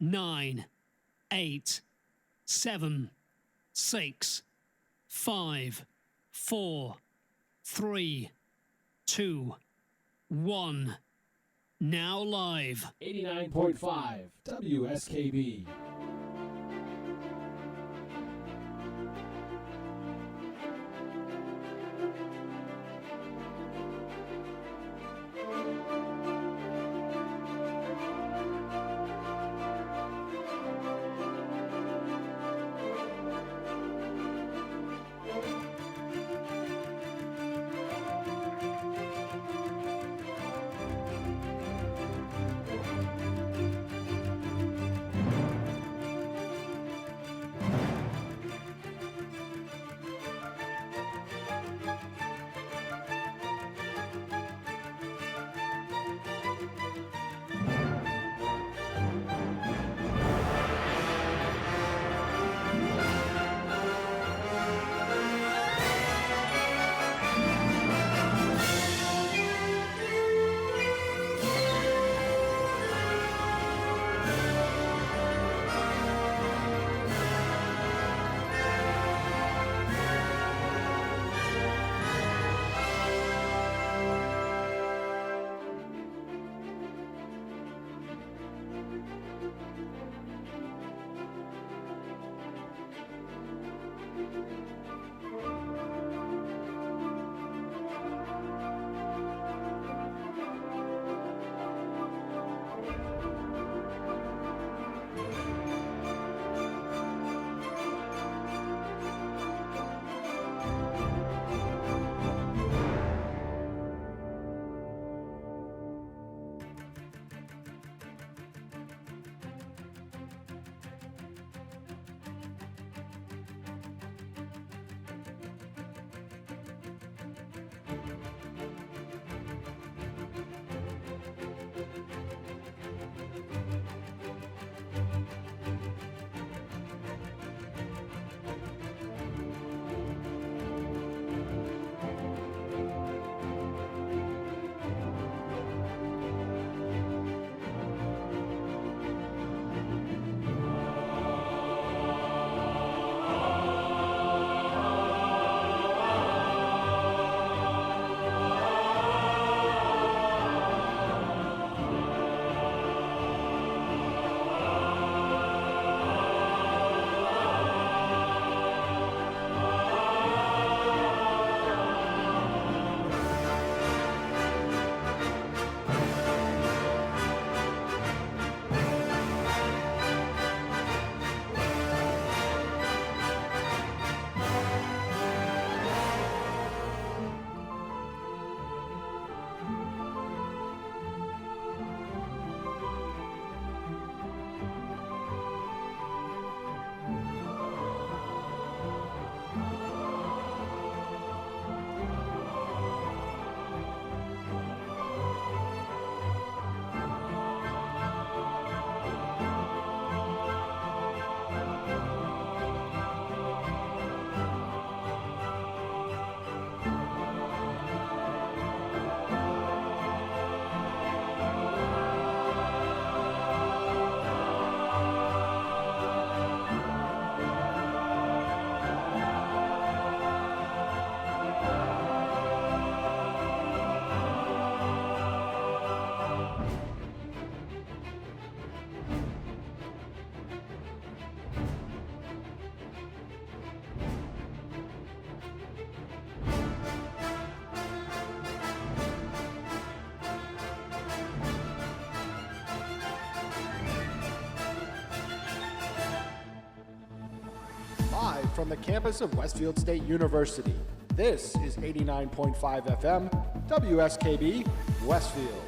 9, 8, 7, 6, 5, 4, 3, 2, 1. Now live. 89.5 WSKB. Live from the campus of Westfield State University, this is 89.5 FM, WSKB, Westfield.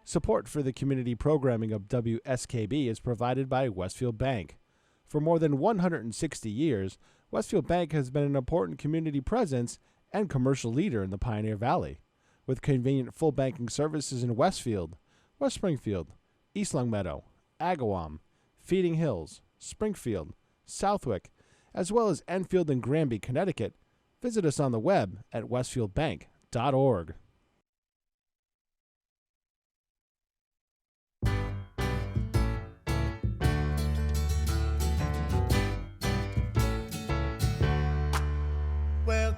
Support for the community programming of WSKB is provided by Westfield Bank. For more than 160 years, Westfield Bank has been an important community presence and commercial leader in the Pioneer Valley, with convenient full banking services in Westfield, West Springfield, East Longmeadow, Agawam, Feeding Hills, Springfield, Southwick, as well as Enfield and Granby, Connecticut. Visit us on the web at westfieldbank.org.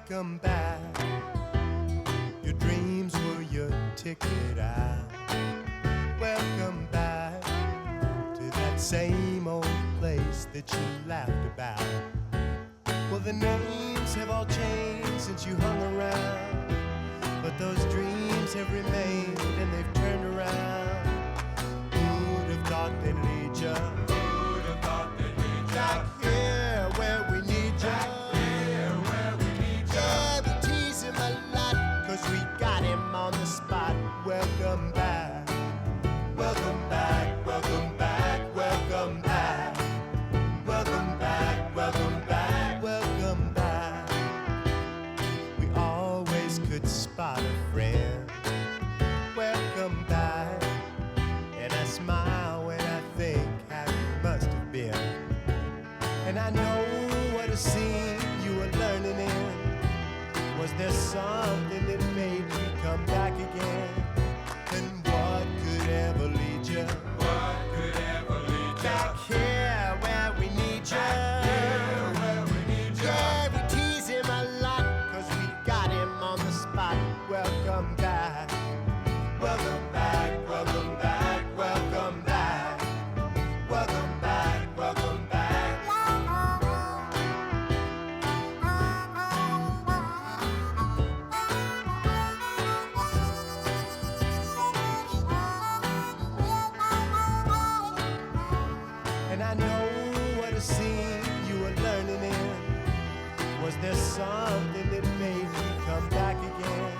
welcome back. Your dreams were your ticket out. Welcome back to that same old place that you laughed about. Well, the names have all changed since you hung around, but those dreams have remained and they've turned around. Who'd have thought they'd lead ya? Who'd have thought they'd lead ya? Back here where we need ya. Back here where we need ya. Yeah, we tease him a lot, 'cause we got him on the spot. Welcome back. Welcome back, welcome back, welcome back. Welcome back, welcome back, welcome back. We always could spot a friend. Welcome back. And I smile when I think how you must have been. And I know what a scene you were learning in. Was there something that made you come back again? And what could ever lead you? What could ever lead you? Back here where we need you. Back here where we need you. Yeah, we tease him a lot, 'cause we got him on the spot. Welcome back. Welcome back, welcome back, welcome back. Welcome back, welcome back. And I know what a scene you were learning in. Was there something that made you come back again?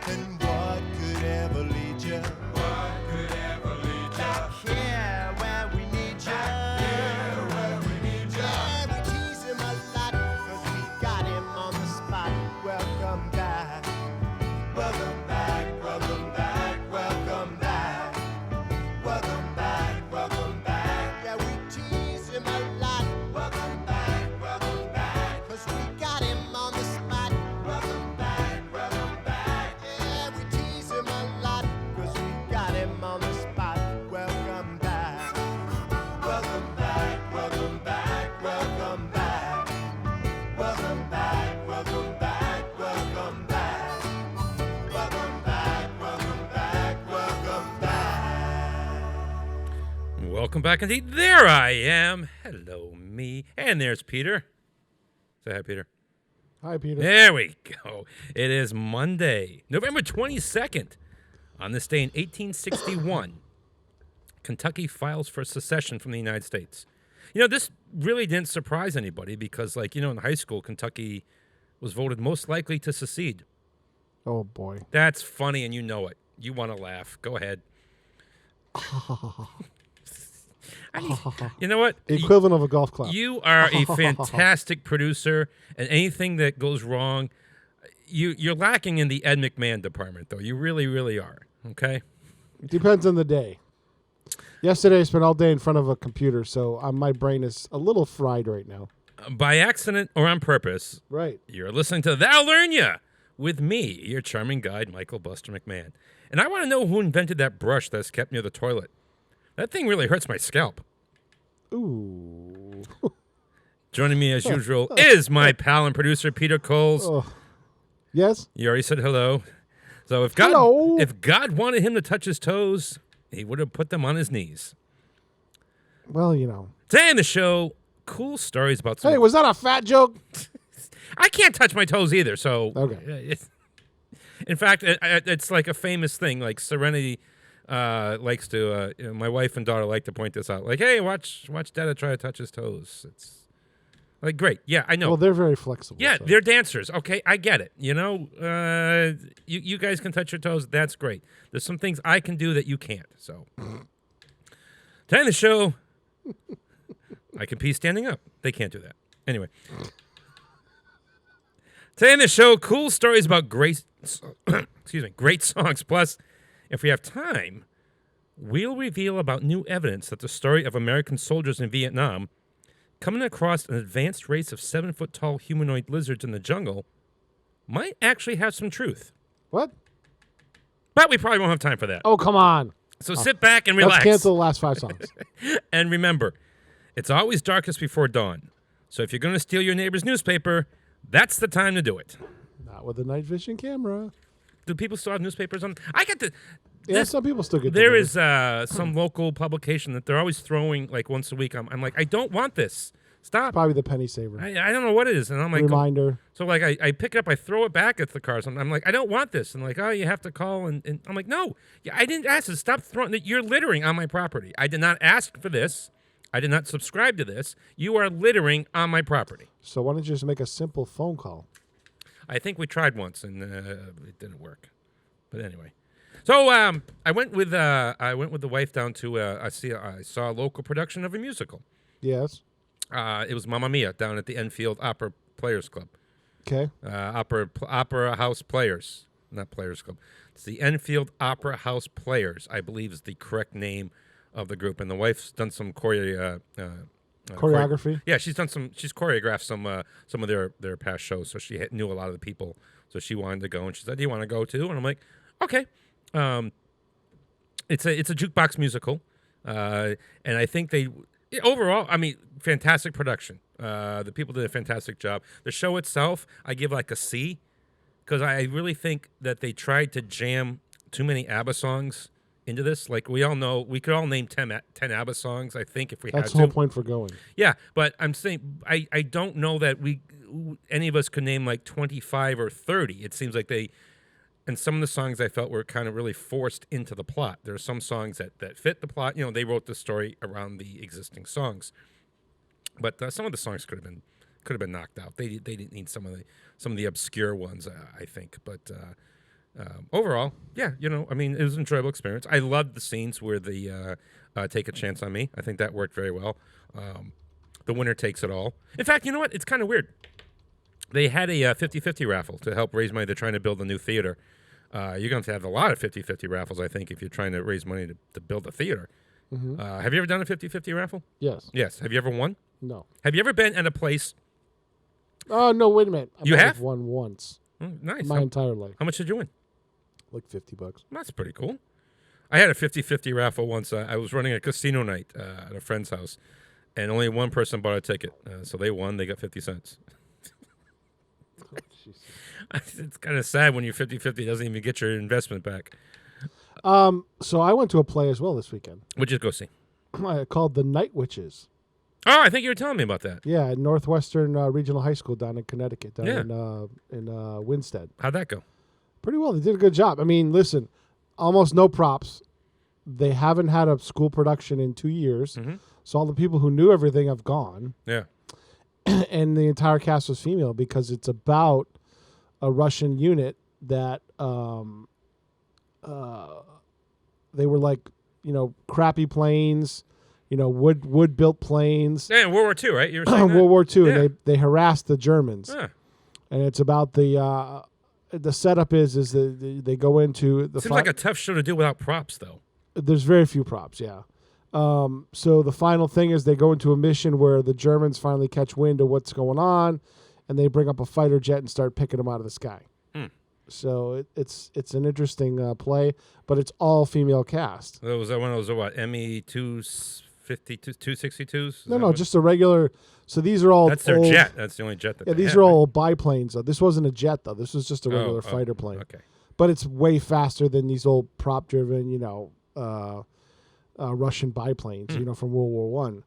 And what could ever lead you? What could ever lead you? Back here where we need you. Back here where we need you. Yeah, we tease him a lot, 'cause we got him on the spot. Welcome back. Welcome back, welcome back, welcome back. Welcome back, welcome back. Yeah, we tease him a lot. Welcome back, 'cause we got him on the spot. Welcome back, yeah, we tease him a lot, 'cause we got him on the spot. Welcome back. Welcome back, welcome back, welcome back. Welcome back, welcome back, welcome back. Welcome back, welcome back, welcome back. Welcome back indeed. There I am. Hello, me. And there's Peter. Say hi, Peter. Hi, Peter. There we go. It is Monday, November 22nd. On this day in 1861, Kentucky files for secession from the United States. You know, this really didn't surprise anybody because, like, you know, in high school, Kentucky was voted most likely to secede. Oh, boy. That's funny, and you know it. You want to laugh. Go ahead. You know what? Equivalent of a golf clap. You are a fantastic producer, and anything that goes wrong, you're lacking in the Ed McMahon department, though. You really, really are. Okay? Depends on the day. Yesterday, I spent all day in front of a computer, so my brain is a little fried right now. By accident or on purpose, Right. you're listening to That'll Learn Ya with me, your charming guide, Michael Buster McMahon. And I want to know who invented that brush that's kept near the toilet. That thing really hurts my scalp. Ooh. Joining me as usual is my pal and producer, Peter Coles. Oh. Yes? You already said hello. So if Hello. God wanted him to touch his toes, he would have put them on his knees. Well, you know. Today on the show, cool stories about some... Hey, was that a fat joke? I can't touch my toes either, so... Okay. In fact, it's like a famous thing. Like Serenity likes to... my wife and daughter like to point this out. Like, hey, watch Dada try to touch his toes. It's... Like, great. Yeah, I know. Well, they're very flexible. Yeah, so. they're dancers. Okay, I get it. You know, you guys can touch your toes. That's great. There's some things I can do that you can't. So, today on the show, I can pee standing up. They can't do that. Anyway, today on the show, cool stories about great songs. Plus, if we have time, we'll reveal about new evidence that the story of American soldiers in Vietnam coming across an advanced race of 7-foot-tall humanoid lizards in the jungle might actually have some truth. What? But we probably won't have time for that. Oh, come on. So sit back and relax. Let's cancel the last 5 songs. And remember, it's always darkest before dawn. So if you're going to steal your neighbor's newspaper, that's the time to do it. Not with a night vision camera. Do people still have newspapers on? I got the. Yeah, some people still get. There delivered. is some local publication that they're always throwing like once a week. I'm like, I don't want this. Stop. Probably the penny saver. I don't know what it is, and I'm like, Reminder. So like I pick it up, I throw it back at the cars. I'm like, I don't want this, and like, oh, you have to call, and I'm like, no, yeah, I didn't ask this. Stop throwing. You're littering on my property. I did not ask for this. I did not subscribe to this. You are littering on my property. So why don't you just make a simple phone call? I think we tried once and it didn't work. But anyway, so I went with the wife down to I saw a local production of a musical. Yes. It was Mamma Mia down at the Enfield Opera Players Club. Okay. Opera House Players, not Players Club. It's the Enfield Opera House Players, I believe, is the correct name of the group. And the wife's done some choreography. She's choreographed some of their past shows, so she knew a lot of the people, so she wanted to go, and she said, "Do you want to go too?" And I'm like, "Okay." It's a jukebox musical, and I think overall, I mean, fantastic production. The people did a fantastic job. The show itself, I give like a C, because I really think that they tried to jam too many ABBA songs into this. Like we all know, we could all name 10 ABBA songs, I think, if we had to. That's the whole point for going. Yeah, but I'm saying I don't know that any of us could name like 25 or 30. It seems like and some of the songs I felt were kind of really forced into the plot. There are some songs that fit the plot. You know, they wrote the story around the existing songs, but some of the songs could have been knocked out. They didn't need some of the obscure ones, I think, but. Overall, yeah, I mean, it was an enjoyable experience. I loved the scenes where the Take a Chance on Me. I think that worked very well. The winner takes it all. In fact, you know what? It's kind of weird. They had a 50-50 raffle to help raise money. They're trying to build a new theater. You're going to have a lot of 50-50 raffles, I think, if you're trying to raise money to build a theater. Mm-hmm. Have you ever done a 50-50 raffle? Yes. Yes. Have you ever won? No. Have you ever been at a place? Oh, no, wait a minute. You have? Won once. Nice. My entire life. How much did you win? Like $50. That's pretty cool. I had a 50-50 raffle once. I was running a casino night at a friend's house, and only one person bought a ticket. So they won. They got 50 cents. It's kind of sad when your 50-50 doesn't even get your investment back. So I went to a play as well this weekend. What'd you go see? Called The Night Witches. Oh, I think you were telling me about that. Yeah, at Northwestern Regional High School down in Connecticut, down in Winstead. How'd that go? Pretty well. They did a good job. I mean, listen, almost no props. They haven't had a school production in 2 years. Mm-hmm. So all the people who knew everything have gone. Yeah. And the entire cast was female because it's about a Russian unit that they were like, crappy planes, wood built planes. Yeah, World War II, right? You were saying World War II, yeah. and they harassed the Germans. Yeah. And it's about the setup is that they go into the. Seems like a tough show to do without props, though. There's very few props, yeah. So the final thing is they go into a mission where the Germans finally catch wind of what's going on, and they bring up a fighter jet and start picking them out of the sky. So it's an interesting play, but it's all female cast. Was that one of those what ME 252 262s? No, just a regular. So these are all. That's their old, jet. That's the only jet that. Yeah, these are all biplanes. This wasn't a jet though. This was just a regular fighter plane. Okay. But it's way faster than these old prop-driven, Russian biplanes, from World War One.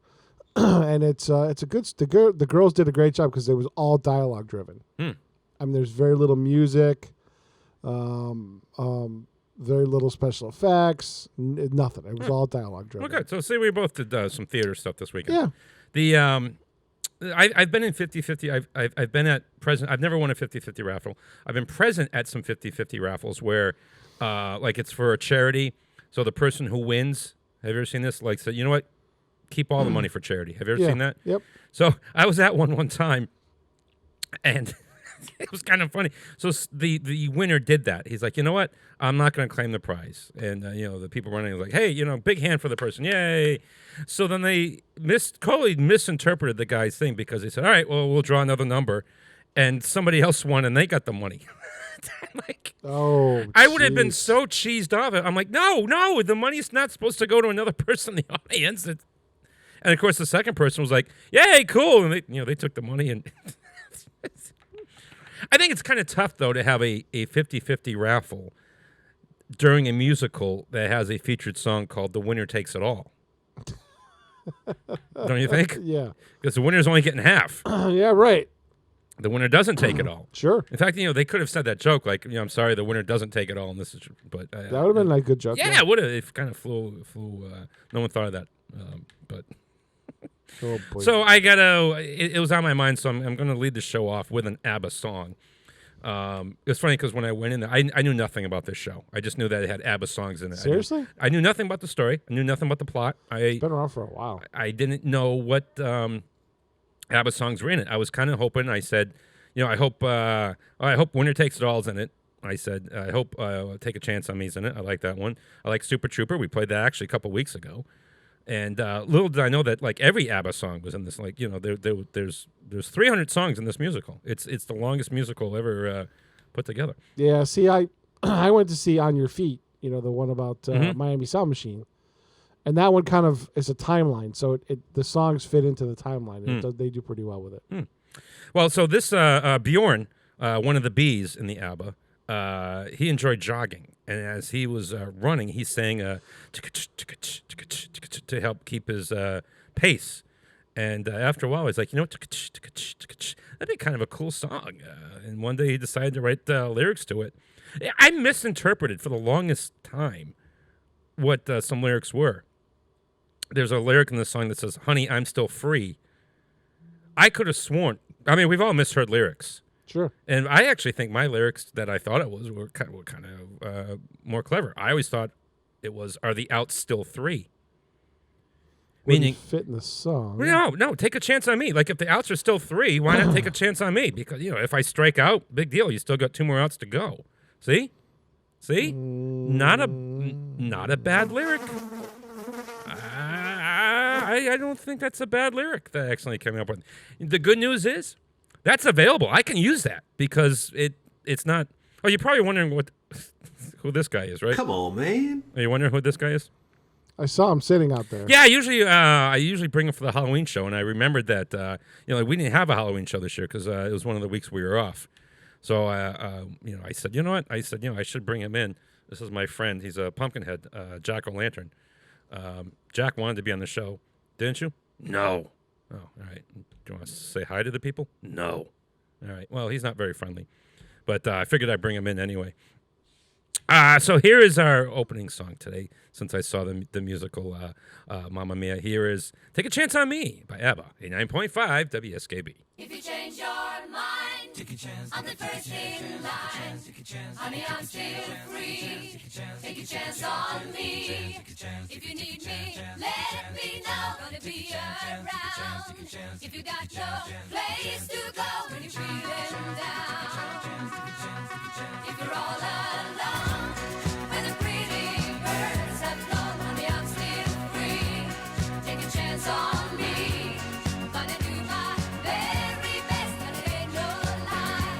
And it's a good. The girls did a great job because it was all dialogue driven. I mean, there's very little music, very little special effects, nothing. It was all dialogue driven. Well, good. So say we both did some theater stuff this weekend. Yeah. I've been in 50-50. I've been at present. I've never won a 50-50 raffle. I've been present at some 50-50 raffles where, like it's for a charity. So the person who wins, have you ever seen this? Like, so you know what? Keep all the money for charity. Have you ever seen that? Yep. So I was at one time, and it was kind of funny. So the winner did that. He's like, you know what? I'm not going to claim the prize. And the people running was like, hey, big hand for the person, yay! So then they totally misinterpreted the guy's thing because they said, all right, well, we'll draw another number, and somebody else won and they got the money. I'm like, I would have been so cheesed off. I'm like, no, the money's not supposed to go to another person in the audience. And of course, the second person was like, yay, cool, and they took the money and. I think it's kind of tough, though, to have a 50-50 raffle during a musical that has a featured song called The Winner Takes It All. Don't you think? Yeah. Because the winner's only getting half. Yeah, right. The winner doesn't take it all. Sure. In fact, they could have said that joke, like, I'm sorry, the winner doesn't take it all, and this is, but That would have been a good joke. yeah, it would have. It kind of flew. No one thought of that, but. Oh, boy. So I gotta. It was on my mind, so I'm going to lead the show off with an ABBA song. It's funny because when I went in there, I knew nothing about this show. I just knew that it had ABBA songs in it. Seriously? I knew nothing about the story. I knew nothing about the plot. It's been around for a while. I didn't know what ABBA songs were in it. I was kind of hoping. I said, I hope Winner Takes It All's in it. I said, I hope Take a Chance on Me's in it. I like that one. I like Super Trooper. We played that actually a couple weeks ago. And little did I know that like every ABBA song was in this. Like there's 300 songs in this musical. It's the longest musical ever put together. Yeah. See, I went to see On Your Feet. The one about Miami Sound Machine, and that one kind of is a timeline. So the songs fit into the timeline. They do pretty well with it. Well, so this Bjorn, one of the bees in the ABBA, he enjoyed jogging. And as he was running, he sang to help keep his pace. And after a while, he's like, that'd be kind of a cool song. And one day he decided to write lyrics to it. I misinterpreted for the longest time what some lyrics were. There's a lyric in the song that says, "Honey, I'm still free." I could have sworn. I mean, we've all misheard lyrics. Sure. And I actually think my lyrics that I thought it was were kind of more clever. I always thought it was, "Are the outs still three?" Meaning, fit in the song. No, take a chance on me. Like if the outs are still three, why not take a chance on me? Because if I strike out, big deal. You still got 2 more outs to go. See, not a bad lyric. I don't think that's a bad lyric that I actually came up with. The good news is that's available. I can use that because it's not. Oh, you're probably wondering who this guy is, right? Come on, man. Are you wondering who this guy is? I saw him sitting out there. Yeah, I usually bring him for the Halloween show, and I remembered that we didn't have a Halloween show this year because it was one of the weeks we were off. So I said, you know what? I said, I should bring him in. This is my friend. He's a Pumpkinhead, Jack O'Lantern. Jack wanted to be on the show, didn't you? No. Oh, all right. Do you want to say hi to the people? No. All right. Well, he's not very friendly, but I figured I'd bring him in anyway. So here is our opening song today, since I saw the musical Mamma Mia. Here is Take a Chance on Me by ABBA, 89.5 WSKB. If you change your mind, take a chance. I'm the first in line. Honey, I'm still free. Take a chance on me. If you need me, let me know. Gonna be around. If you got no place to go when you're feeling down. If you're all alone, when the pretty birds have flown, honey, I'm still free. Take a chance on me. Gonna do my very best, and it ain't no lie.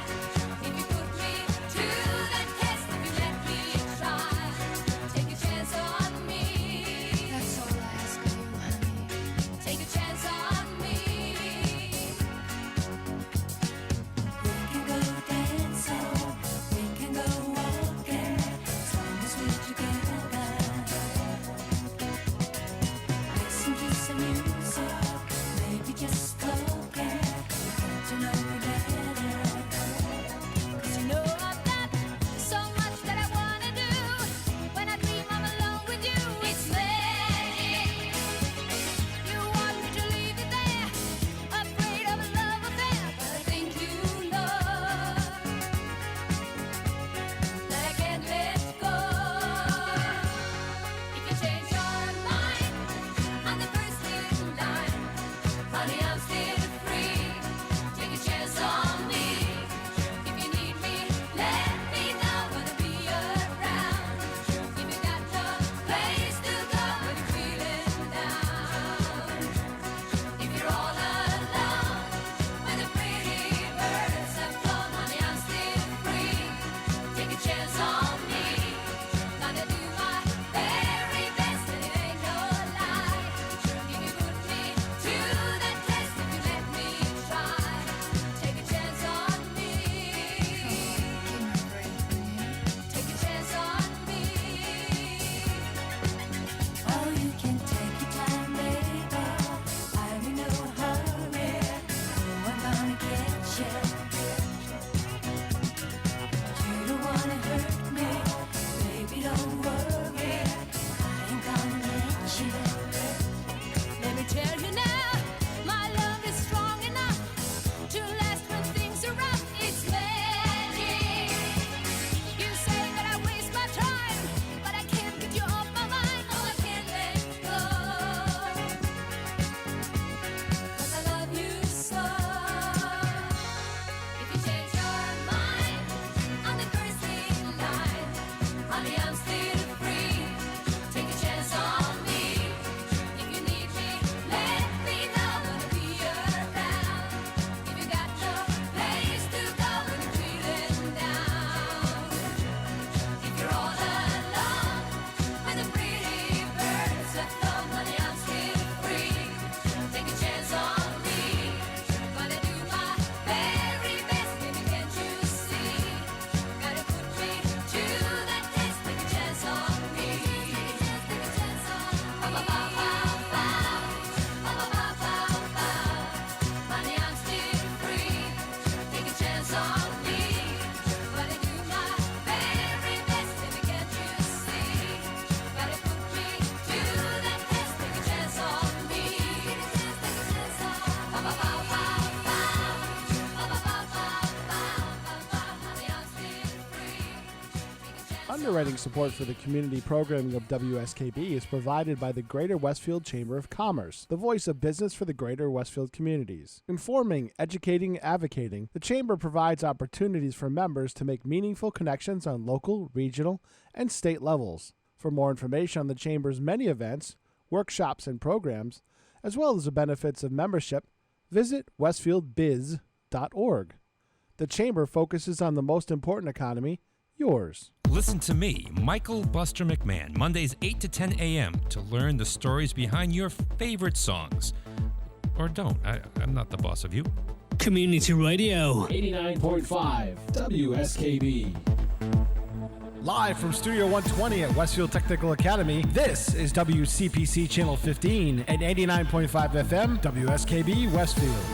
If you put me to the test, if you let me try, take a chance on me. That's all I ask of you, honey. Take a chance on me. We can go dance. Underwriting support for the community programming of WSKB is provided by the Greater Westfield Chamber of Commerce, the voice of business for the Greater Westfield communities. Informing, educating, advocating, the Chamber provides opportunities for members to make meaningful connections on local, regional, and state levels. For more information on the Chamber's many events, workshops, and programs, as well as the benefits of membership, visit westfieldbiz.org. The Chamber focuses on the most important economy, yours. Listen to me, Michael Buster McMahon, Mondays 8 to 10 a.m. to learn the stories behind your favorite songs. Or don't. I'm not the boss of you. Community Radio. 89.5 WSKB. Live from Studio 120 at Westfield Technical Academy, this is WCPC Channel 15 at 89.5 FM, WSKB Westfield.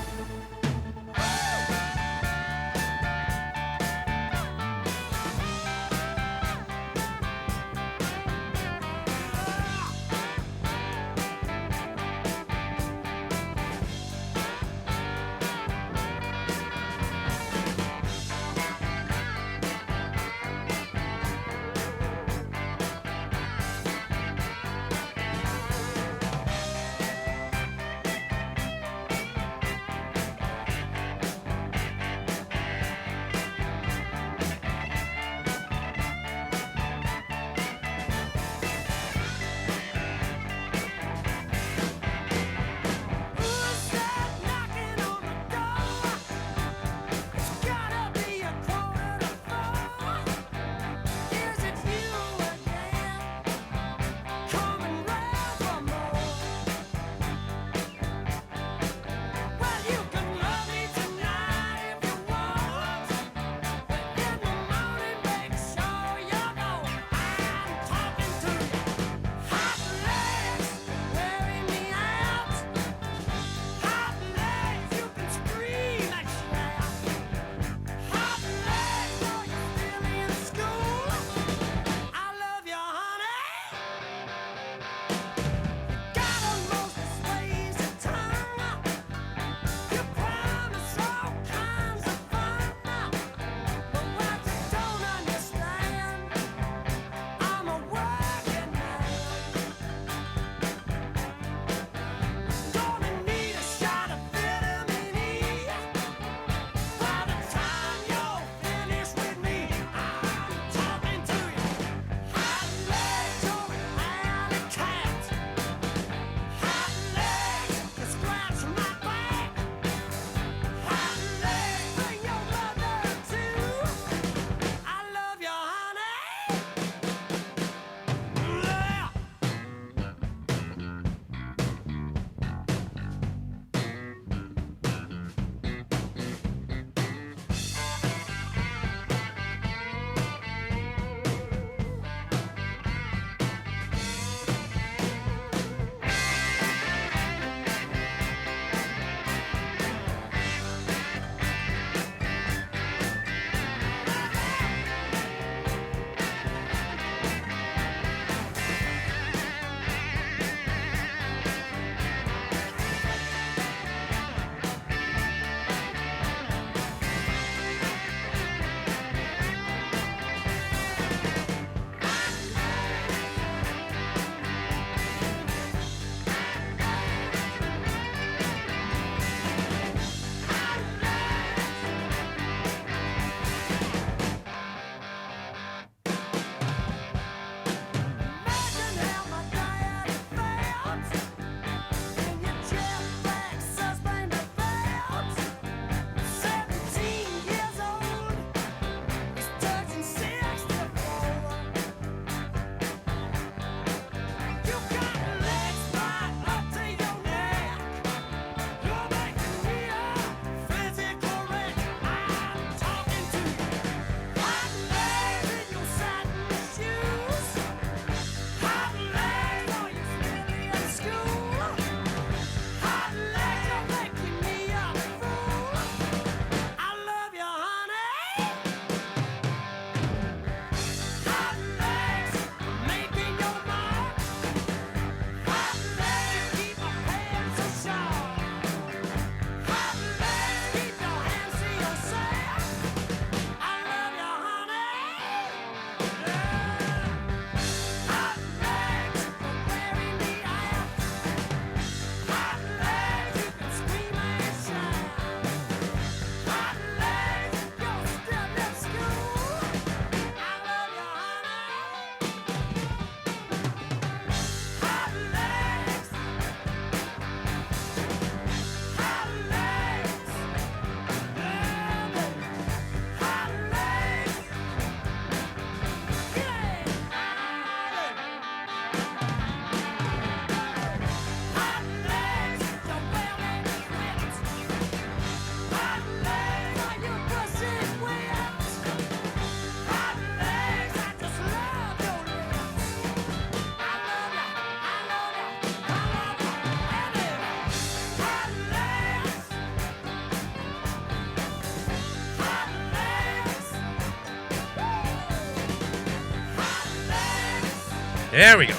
There we go.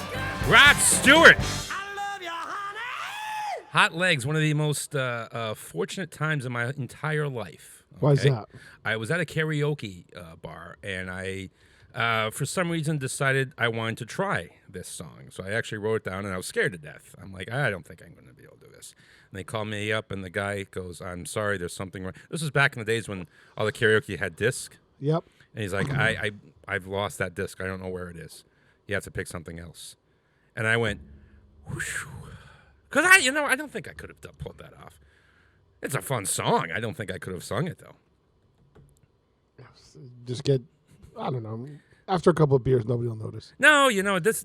Rod Stewart. Hot Legs, one of the most fortunate times in my entire life. Okay? Why is that? I was at a karaoke bar, and I, for some reason, decided I wanted to try this song. So I actually wrote it down, and I was scared to death. I'm like, I don't think I'm going to be able to do this. And they called me up, and the guy goes, I'm sorry, there's something wrong. This was back in the days when all the karaoke had disc. Yep. And he's like, I've lost that disc. I don't know where it is. You have to pick something else. And I went, whoosh. Because I don't think I could have pulled that off. It's a fun song. I don't think I could have sung it, though. Just get, I don't know. After a couple of beers, nobody will notice. No, this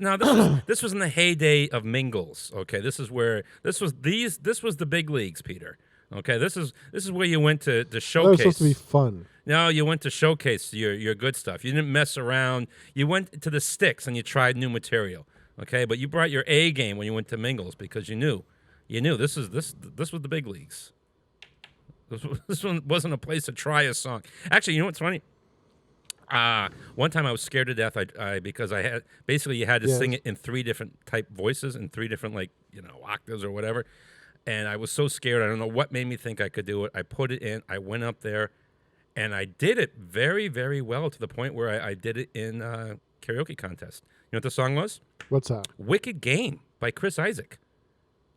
was in the heyday of mingles. Okay, this was the big leagues, Peter. Okay, this is where you went to showcase. That was supposed to be fun. No, you went to showcase your good stuff. You didn't mess around. You went to the sticks and you tried new material. Okay, but you brought your A game when you went to mingles because you knew this was the big leagues. This one wasn't a place to try a song. Actually, you know what's funny? One time I was scared to death. Because I had you had to sing it in 3 different type voices and 3 different octaves or whatever. And I was so scared. I don't know what made me think I could do it. I put it in. I went up there, and I did it very, very well to the point where I did it in a karaoke contest. You know what the song was? What's that? Wicked Game by Chris Isaak.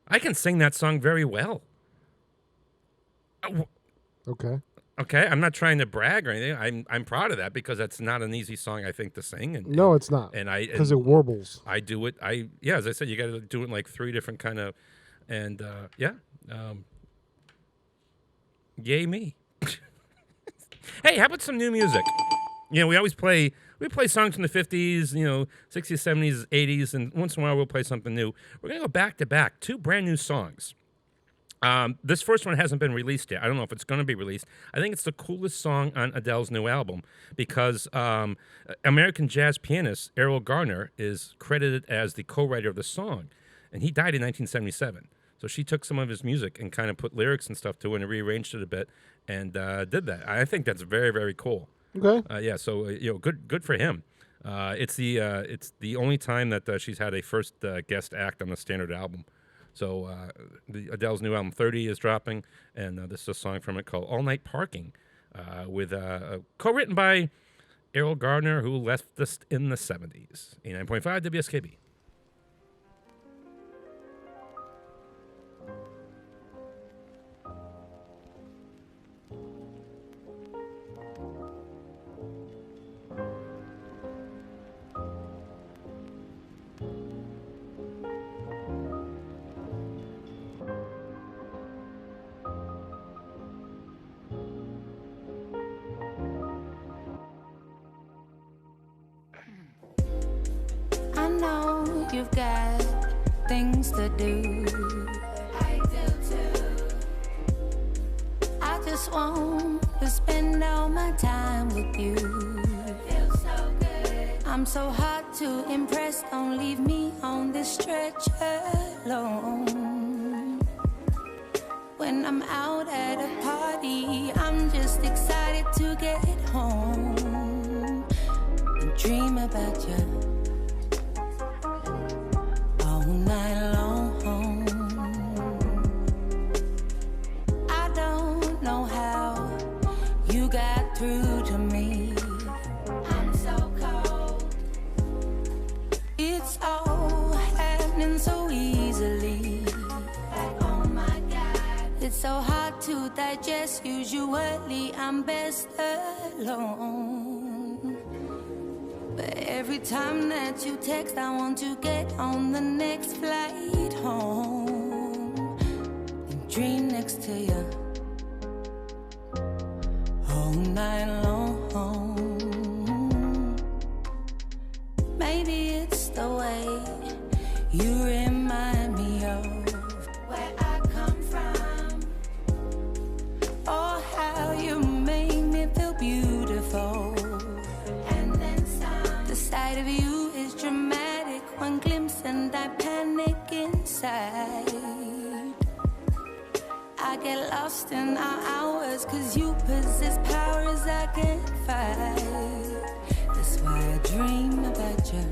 I can sing that song very well. Okay. Okay, I'm not trying to brag or anything. I'm proud of that because that's not an easy song, I think, to sing. No, it's not. Because it warbles. I do it. As I said, you got to do it in like 3 different kind of, and yay me. Hey, how about some new music? We always play songs from the 50s, 60s, 70s, 80s, and once in a while we'll play something new. We're going to go back to back, 2 brand new songs. This first one hasn't been released yet. I don't know if it's going to be released. I think it's the coolest song on Adele's new album because American jazz pianist Errol Garner is credited as the co-writer of the song, and he died in 1977. So she took some of his music and kind of put lyrics and stuff to it and rearranged it a bit and did that. I think that's very, very cool. Okay. So good for him. It's the only time that she's had a first guest act on the standard album. So Adele's new album 30 is dropping, and this is a song from it called All Night Parking, with co-written by Errol Gardner, who left us in the 70s. 89.5 WSKB. You've got things to do. I do too. I just want to spend all my time with you. Feels so good. I'm so hard to impress. Don't leave me on this stretch alone. When I'm out at a party, I'm just excited to get home and dream about you. Night long. I don't know how you got through to me. I'm so cold. It's all happening so easily. Like, oh my God. It's so hard to digest. Usually I'm best alone. But every time that you text, I want to get on the next flight home and dream next to you all night long. Maybe it's the way you remind me of Where I come from. or how you make me feel beautiful. The sight of you is dramatic. One glimpse and I panic inside. I get lost in our hours, cause you possess powers I can't fight. That's why I dream about you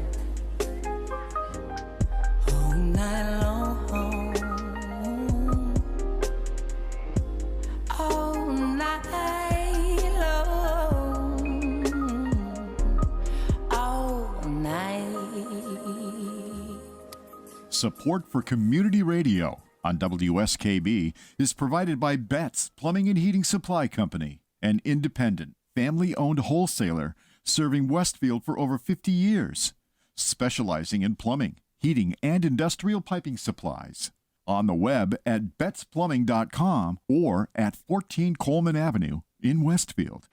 Support for community radio on WSKB is provided by Betts Plumbing and Heating Supply Company, an independent, family-owned wholesaler serving Westfield for over 50 years, specializing in plumbing, heating, and industrial piping supplies. On the web at bettsplumbing.com or at 14 Coleman Avenue in Westfield.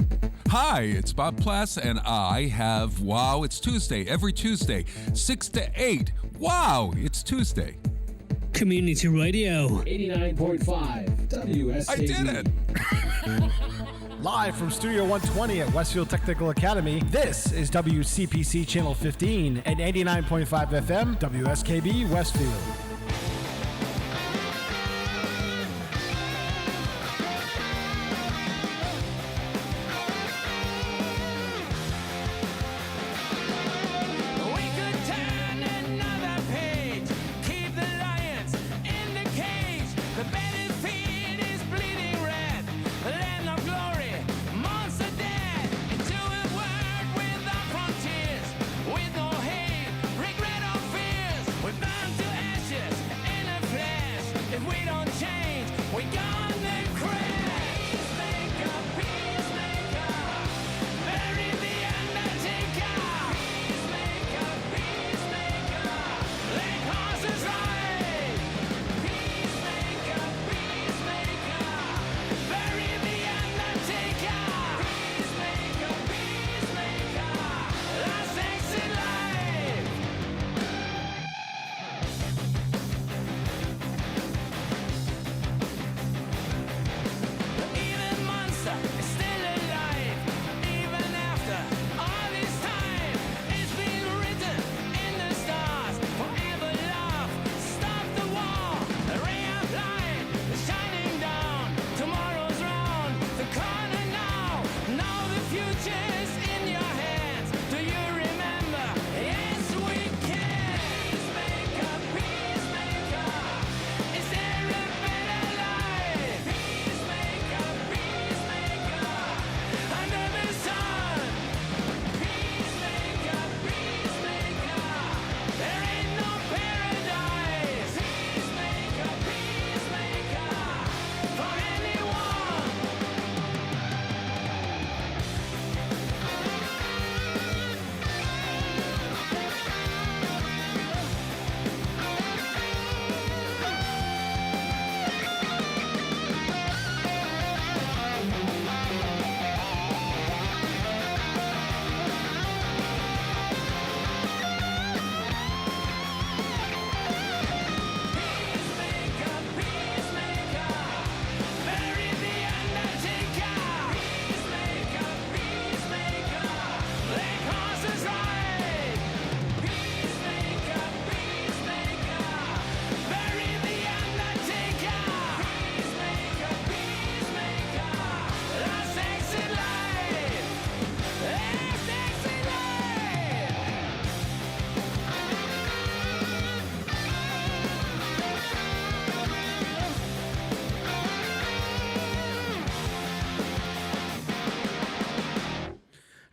Hi, it's Bob Plass, and I have Wow, It's Tuesday, every Tuesday, 6 to 8. Wow, it's Tuesday. Community Radio. 89.5 WSKB. I did it! Live from Studio 120 at Westfield Technical Academy, this is WCPC Channel 15 and 89.5 FM, WSKB Westfield.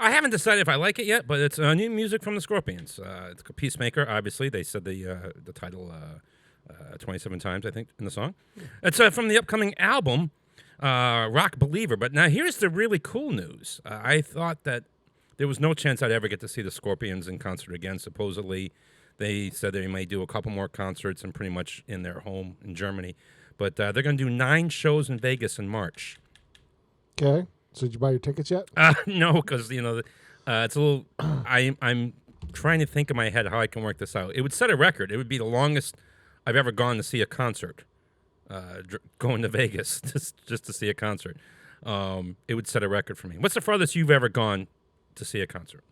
I haven't decided if I like it yet, but it's new music from the Scorpions. It's called Peacemaker, obviously. They said the title 27 times, I think, in the song. It's from the upcoming album, Rock Believer. But now here's the really cool news. I thought that there was no chance I'd ever get to see the Scorpions in concert again. Supposedly, they said they may do a couple more concerts and pretty much in their home in Germany. But they're going to do 9 shows in Vegas in March. Okay. So did you buy your tickets yet? No, because it's a little. I'm trying to think in my head how I can work this out. It would set a record. It would be the longest I've ever gone to see a concert. Going to Vegas just to see a concert. It would set a record for me. What's the farthest you've ever gone to see a concert?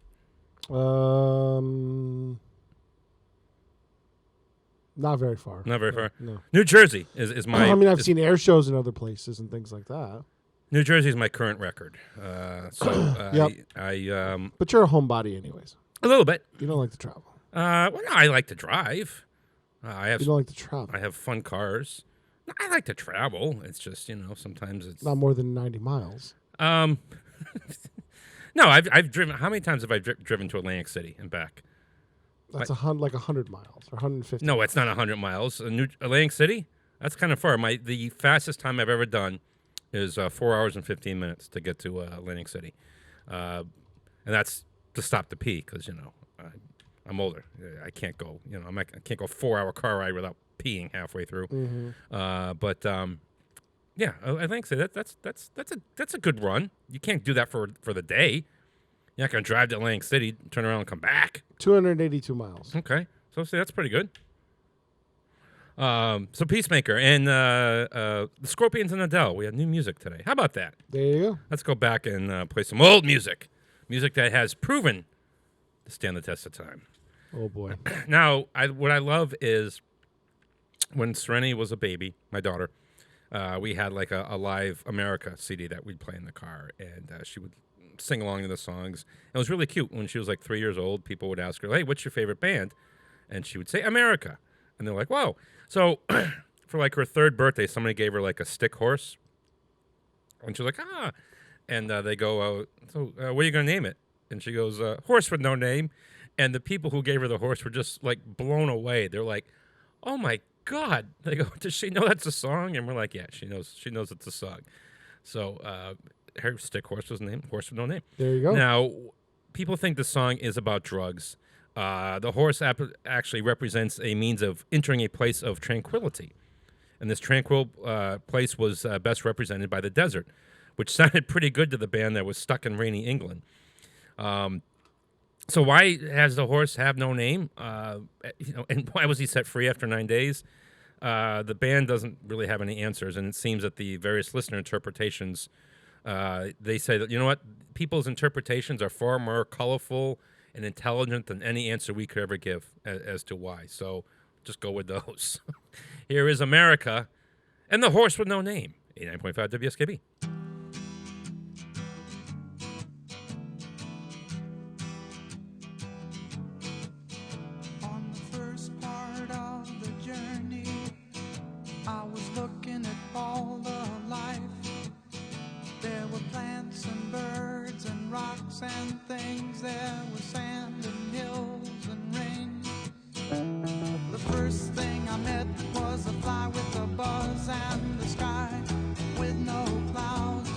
Not very far. Not very far. No. New Jersey is my. I mean, I've seen air shows in other places and things like that. New Jersey is my current record. Yep. I but you're a homebody anyways. A little bit. You don't like to travel. Well, no, I like to drive. You don't like to travel. I have fun cars. I like to travel. It's just sometimes it's not more than 90 miles. No, I've driven. How many times have I driven to Atlantic City and back? That's like 100 miles or 150. No, it's not 100 miles. Atlantic City? That's kind of far. The fastest time I've ever done is 4 hours and 15 minutes to get to Atlantic City. And that's to stop to pee because, I'm older. I can't go, I can't go 4-hour car ride without peeing halfway through. Mm-hmm. Yeah, I think so. That's a good run. You can't do that for the day. You're not going to drive to Atlantic City, turn around, and come back. 282 miles. Okay, so see, that's pretty good. So Peacemaker and the Scorpions and Adele. We have new music today. How about that? There you go. Let's go back and play some old music that has proven to stand the test of time. Oh boy! Now, what I love is when Serenity was a baby, my daughter. We had like a Live America CD that we'd play in the car, and she would sing along to the songs. It was really cute. When she was like 3 years old, people would ask her, "Hey, what's your favorite band?" And she would say, "America." And they're like, "Whoa!" So for like her 3rd birthday, somebody gave her like a stick horse, and she was like, "Ah!" And they go, "So what are you gonna name it?" And she goes, "Horse with no name." And the people who gave her the horse were just like blown away. They're like, "Oh my God!" They go, "Does she know that's a song?" And we're like, "Yeah, she knows. She knows it's a song." So her stick horse was named Horse with No Name. There you go. Now, people think the song is about drugs. The horse actually represents a means of entering a place of tranquility. And this tranquil place was best represented by the desert, which sounded pretty good to the band that was stuck in rainy England. So why has the horse have no name? And why was he set free after 9 days? The band doesn't really have any answers, and it seems that the various listener interpretations, they say that, you know what, people's interpretations are far more colorful and intelligent than any answer we could ever give as to why. So just go with those. Here is America and the Horse with No Name, 89.5 WSKB. On the first part of the journey, I was looking at all the life. There were plants and birds and rocks and things. There was sand and hills and rain. The first thing I met was a fly with a buzz and the sky with no clouds.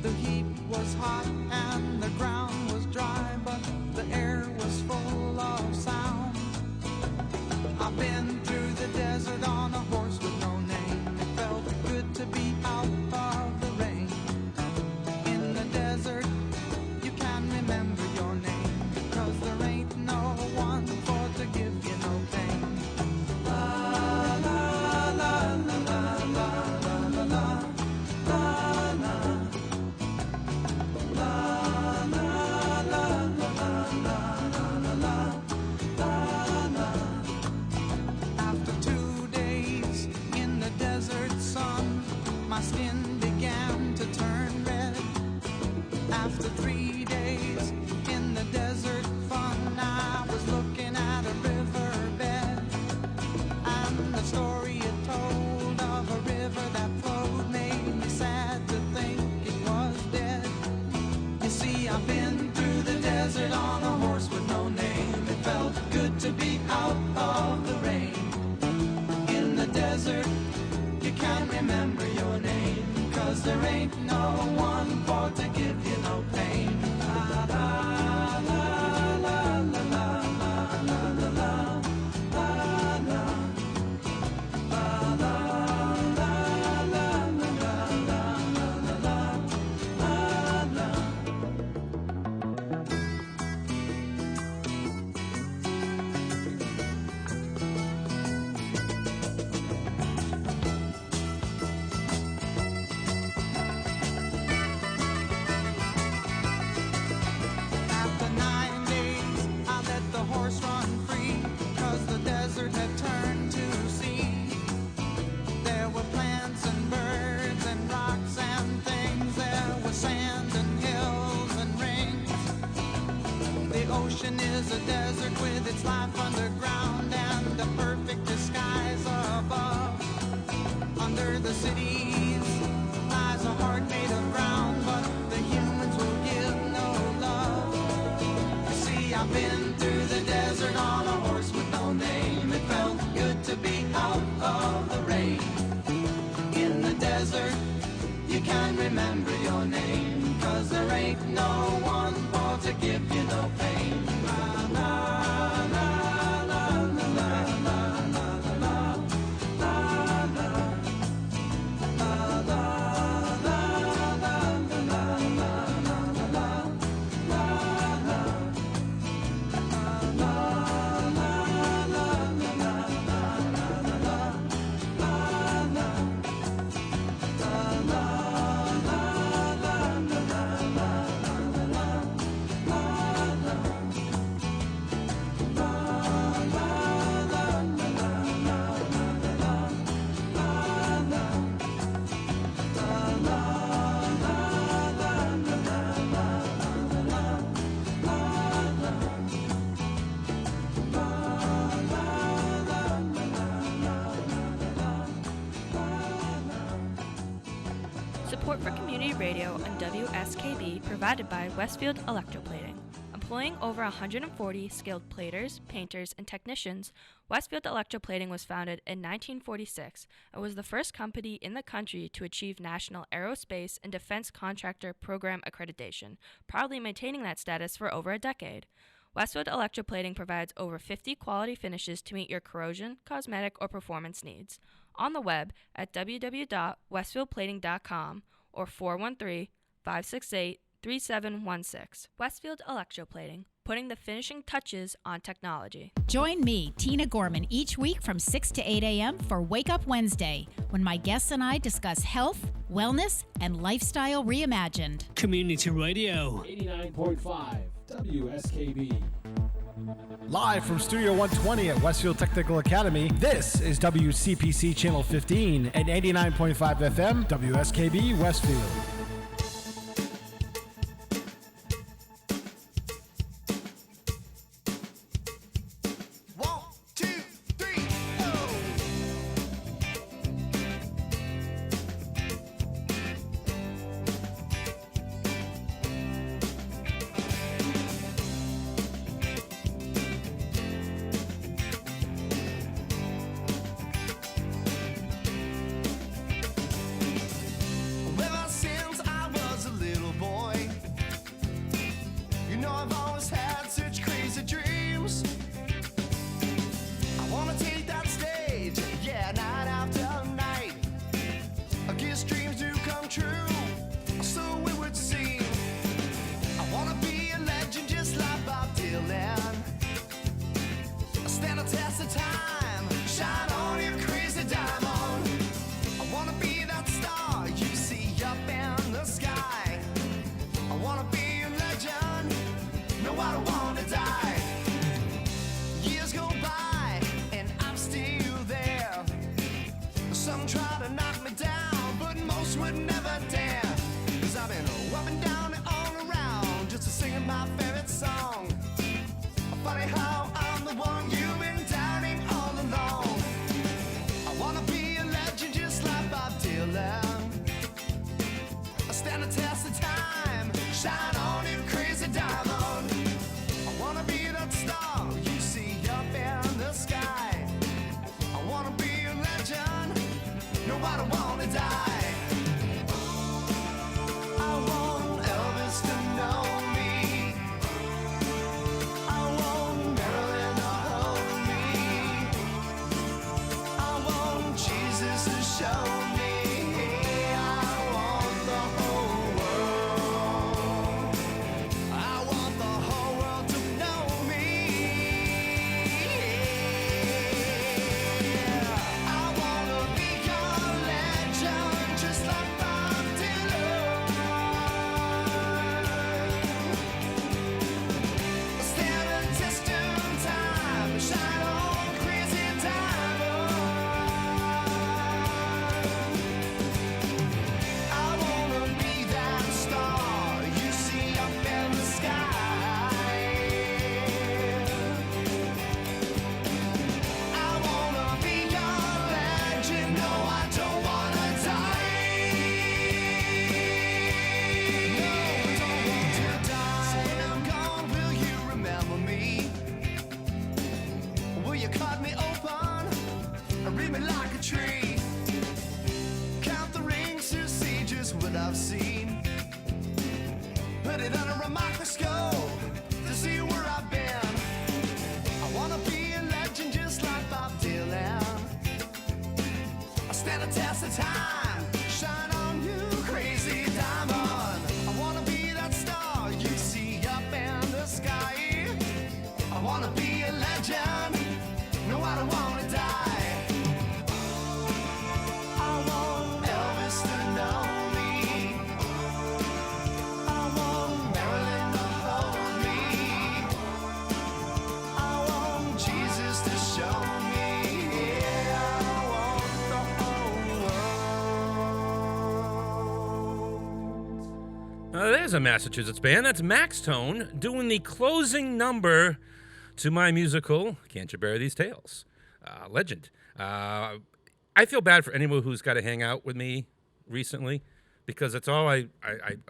The heat was hot and the ground was dry, but the air was full of sound. I've been through the desert on a horse with no name. It felt good to be out of the rain. In the desert, you can remember your name, 'cause there ain't no one for to give you no pain. La la la la la la la la la la. After 2 days in the desert sun, my skin began to turn red. After 3 days in the desert fun, I was looking at a riverbed, and the story it told of a river that flowed made me sad to think it was dead. You see, I've been through the desert on a horse with no name. It felt good to be out of the rain. In the desert, you can remember your name, 'cause there ain't no one for to give you no pain. La la la la la la la la la la la la. La la la la la la la la la. After 9 days, I let the horse run free, 'cause the desert had turned to sea. There were plants and birds and rocks and things. There was sand and hills and rings. The ocean is a desert with its life underground and a perfect disguise above. Under the cities lies a heart made of ground, but the humans will give no love. You see, I've been through the desert out of the rain. In the desert, you can't remember your name, 'cause there ain't no one for to give you no pain. La, la, la, la, la, la, la, la, la, la, la, la, Support for community radio on WSKB provided by Westfield Electroplating. Employing over 140 skilled platers, painters, and technicians, Westfield Electroplating was founded in 1946 and was the first company in the country to achieve National Aerospace and Defense Contractor Program accreditation, proudly maintaining that status for over a decade. Westfield Electroplating provides over 50 quality finishes to meet your corrosion, cosmetic, or performance needs. On the web at www.westfieldplating.com or 413-568-3716. Westfield Electroplating, putting the finishing touches on technology. Join me, Tina Gorman, each week from 6 to 8 a.m. for Wake Up Wednesday, when my guests and I discuss health, wellness, and lifestyle reimagined. Community Radio. 89.5 WSKB. Live from Studio 120 at Westfield Technical Academy, this is WCPC Channel 15 and 89.5 FM, WSKB Westfield. Read me like a tree. Count the rings to see just what I've seen. Put it under a microscope to see where I've been. I wanna be a legend just like Bob Dylan. I stand a test of time. Shine on you, crazy diamond. I wanna be that star you see up in the sky. I wanna be a legend. No, I don't wanna die. I want Elvis to know me. I want Marilyn to hold me. I want Jesus to show me. Yeah, I want the whole world. There's a Massachusetts band. That's Max Tone doing the closing number to my musical, Can't You Bear These Tales? Legend. I feel bad for anyone who's got to hang out with me recently because that's all I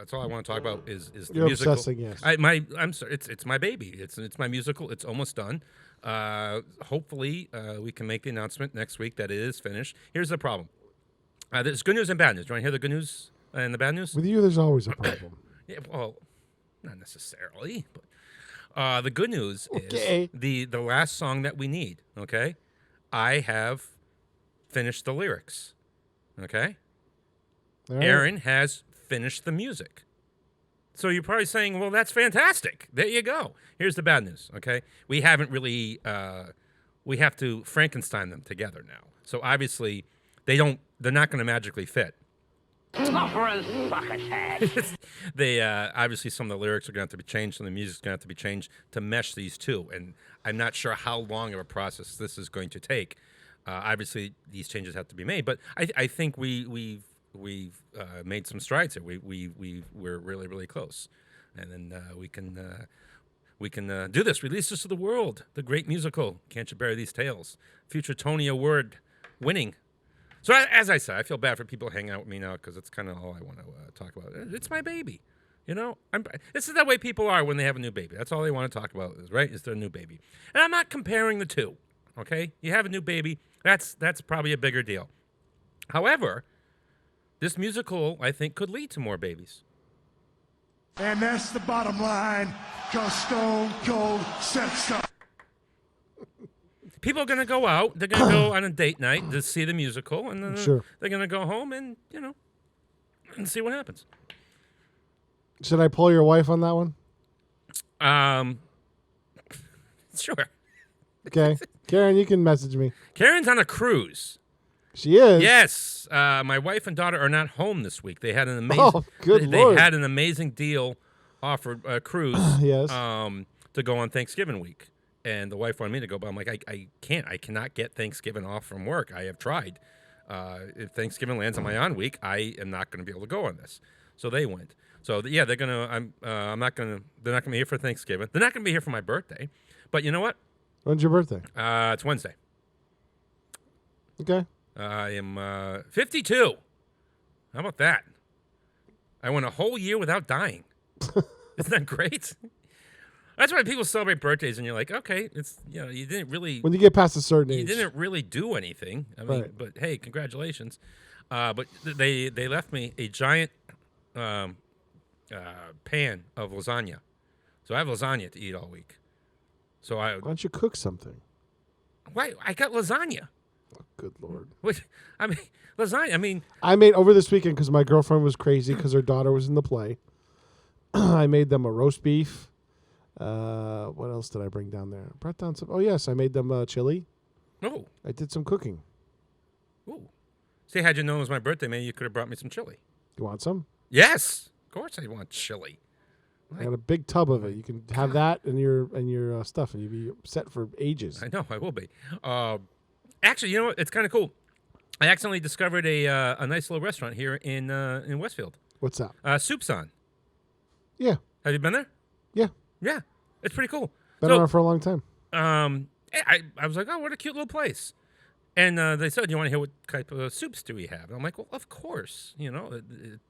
want to talk about is the You're musical. obsessing, yes. I'm sorry, it's my baby. It's my musical. It's almost done. Hopefully, we can make the announcement next week that it is finished. Here's the problem. There's good news and bad news. Do you want to hear the good news and the bad news? With you, there's always a problem. Yeah, well, not necessarily, but the good news Okay. is the last song that we need, okay? I have finished the lyrics, okay? All right. Aaron has finished the music. So you're probably saying, well, that's fantastic. There you go. Here's the bad news, okay? We haven't really, we have to Frankenstein them together now. So obviously, they're not going to magically fit. They obviously some of the lyrics are going to have to be changed, some of the music's going to have to be changed to mesh these two, and I'm not sure how long of a process this is going to take. Obviously, these changes have to be made, but I think we've made some strides here. We're really, really close, and then we can do this. Release this to the world. The great musical, Can't You Bear These Tales? Future Tony Award winning. So as I said, I feel bad for people hanging out with me now because it's kind of all I want to talk about. It's my baby, you know. This is the way people are when they have a new baby. That's all they want to talk about, is their new baby. And I'm not comparing the two. Okay, you have a new baby. That's probably a bigger deal. However, this musical I think could lead to more babies. And that's the bottom line, because Stone Cold said so. People are going to go out. They're going to go on a date night to see the musical, and then Sure. they're going to go home and, and see what happens. Should I pull your wife on that one? Sure. Okay. Karen, you can message me. Karen's on a cruise. She is? Yes. My wife and daughter are not home this week. They had an amazing they Lord. had an amazing deal offered cruise Yes. to go on Thanksgiving week. And the wife wanted me to go, but I'm like, I can't. I cannot get Thanksgiving off from work. I have tried. If Thanksgiving lands on my on week, I am not going to be able to go on this. So they went. So yeah, they're gonna. I'm not gonna. They're not gonna be here for Thanksgiving. They're not gonna be here for my birthday. But you know what? When's your birthday? It's Wednesday. Okay. I am 52. How about that? I went a whole year without dying. Isn't that great? That's why people celebrate birthdays, and you're like, okay, it's you didn't really. When you get past a certain age, you didn't really do anything. I mean, Right. but hey, congratulations. But they left me a giant pan of lasagna, so I have lasagna to eat all week. So Why don't you cook something? Why I got lasagna. Oh, good Lord. What? I mean, lasagna. I mean, I made over this weekend because my girlfriend was crazy because her daughter was in the play. I made them a roast beef. What else did I bring down there? I brought down some. Oh yes, I made them chili. Oh. I did some cooking. Ooh. See, had you known it was my birthday, maybe you could have brought me some chili. You want some? Yes, of course I want chili. I got a big tub of it. You can have that and your stuff, and you'll be set for ages. I know I will be. Actually, you know what? It's kind of cool. I accidentally discovered a nice little restaurant here in Westfield. What's that? Soup's On. Yeah. Have you been there? Yeah. Yeah, it's pretty cool. Been around for a long time. I was like, oh, what a cute little place. And they said, you want to hear what type of soups do we have? And I'm like, well, of course.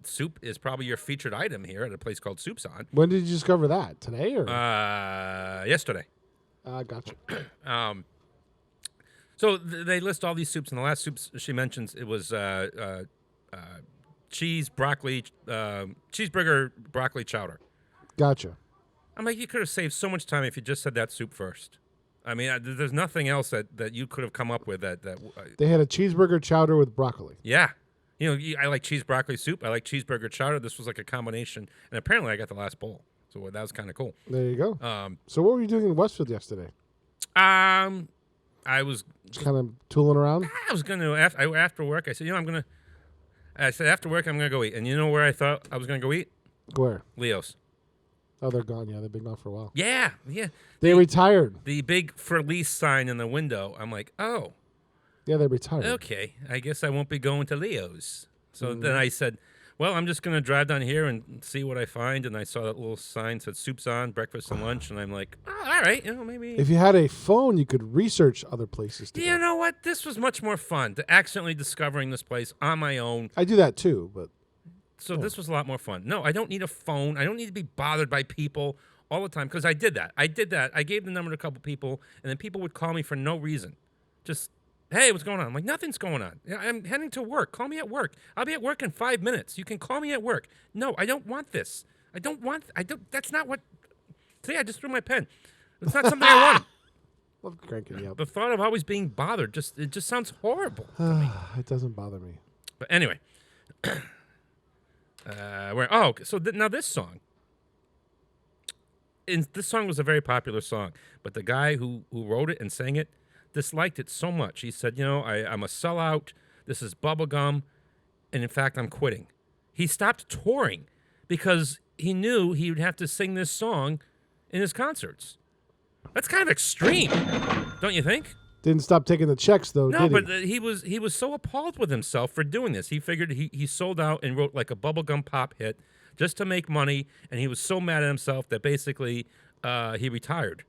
Soup is probably your featured item here at a place called Soup's On. When did you discover that? Today or? Yesterday. Gotcha. So they list all these soups, and the last soups she mentions, it was cheeseburger broccoli chowder. Gotcha. I'm like, you could have saved so much time if you just said that soup first. I mean, there's nothing else that you could have come up with that. They had a cheeseburger chowder with broccoli. Yeah. You know, I like cheese broccoli soup. I like cheeseburger chowder. This was like a combination. And apparently I got the last bowl. So that was kind of cool. There you go. So what were you doing in Westfield yesterday? I was just kind of tooling around? I was going to, after work, I said, after work, I'm going to go eat. And you know where I thought I was going to go eat? Where? Leo's. Oh, they're gone. Yeah, they've been gone for a while. Yeah. They retired. The big for lease sign in the window. I'm like, oh. Yeah, they retired. Okay, I guess I won't be going to Leo's. So then I said, well, I'm just going to drive down here and see what I find. And I saw that little sign that said soup's on, breakfast and lunch. And I'm like, oh, all right, maybe. If you had a phone, you could research other places to You know what? This was much more fun, to accidentally discovering this place on my own. I do that too, but. So this was a lot more fun. No, I don't need a phone. I don't need to be bothered by people all the time, because I did that. I gave the number to a couple people, and then people would call me for no reason. Just, hey, what's going on? I'm like, nothing's going on. I'm heading to work. Call me at work. I'll be at work in 5 minutes. You can call me at work. No, I don't want this. That's not what. See, I just threw my pen. It's not something I want. Love cranking you up. The thought of always being bothered, it just sounds horrible. It doesn't bother me. But anyway. Now this song. This song was a very popular song, but the guy who wrote it and sang it disliked it so much. He said, I'm a sellout. This is bubblegum. And in fact, I'm quitting. He stopped touring because he knew he would have to sing this song in his concerts. That's kind of extreme, don't you think? Didn't stop taking the checks, though, No, did but he was so appalled with himself for doing this. He figured he sold out and wrote like a bubblegum pop hit just to make money, and he was so mad at himself that basically he retired.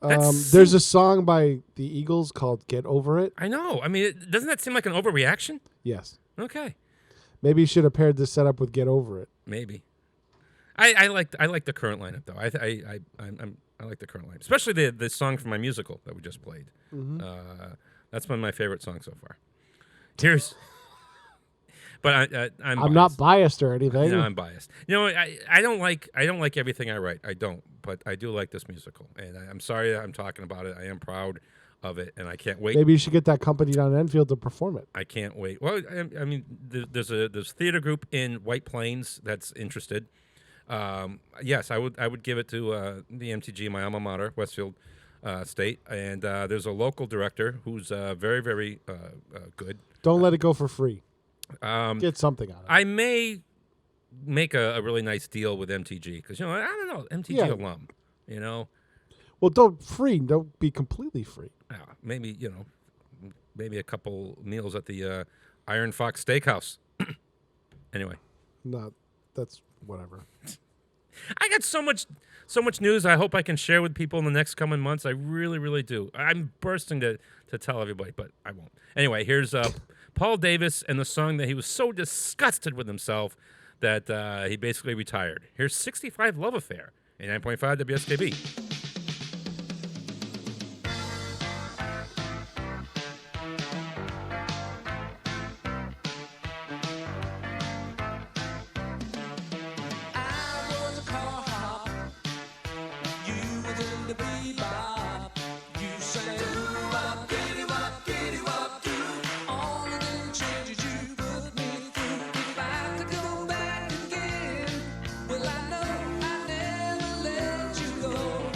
There's a song by the Eagles called Get Over It. I know. I mean, doesn't that seem like an overreaction? Yes. Okay. Maybe you should have paired this setup with Get Over It. Maybe. I like the current lineup, though. I like the current lineup, especially the song from my musical that we just played. Mm-hmm. That's been my favorite song so far. Here's, but I'm not biased or anything. No, I'm biased. I don't like everything I write. I don't, but I do like this musical, and I'm sorry that I'm talking about it. I am proud of it, and I can't wait. Maybe you should get that company down in Enfield to perform it. I can't wait. Well, I mean, there's a theater group in White Plains that's interested. Yes, I would give it to the MTG, my alma mater, Westfield State, and there's a local director who's very, very good. Don't let it go for free. Get something out of it. I may make a really nice deal with MTG because I don't know, MTG alum, Well, don't be completely free. Maybe maybe a couple meals at the Iron Fox Steakhouse. Anyway, that's whatever. I got so much news I hope I can share with people in the next coming months. I really, really do. I'm bursting to tell everybody, but I won't. Anyway, here's Paul Davis and the song that he was so disgusted with himself that he basically retired. Here's 65 Love Affair, 89.5 WSKB. Well, I know I never let you go.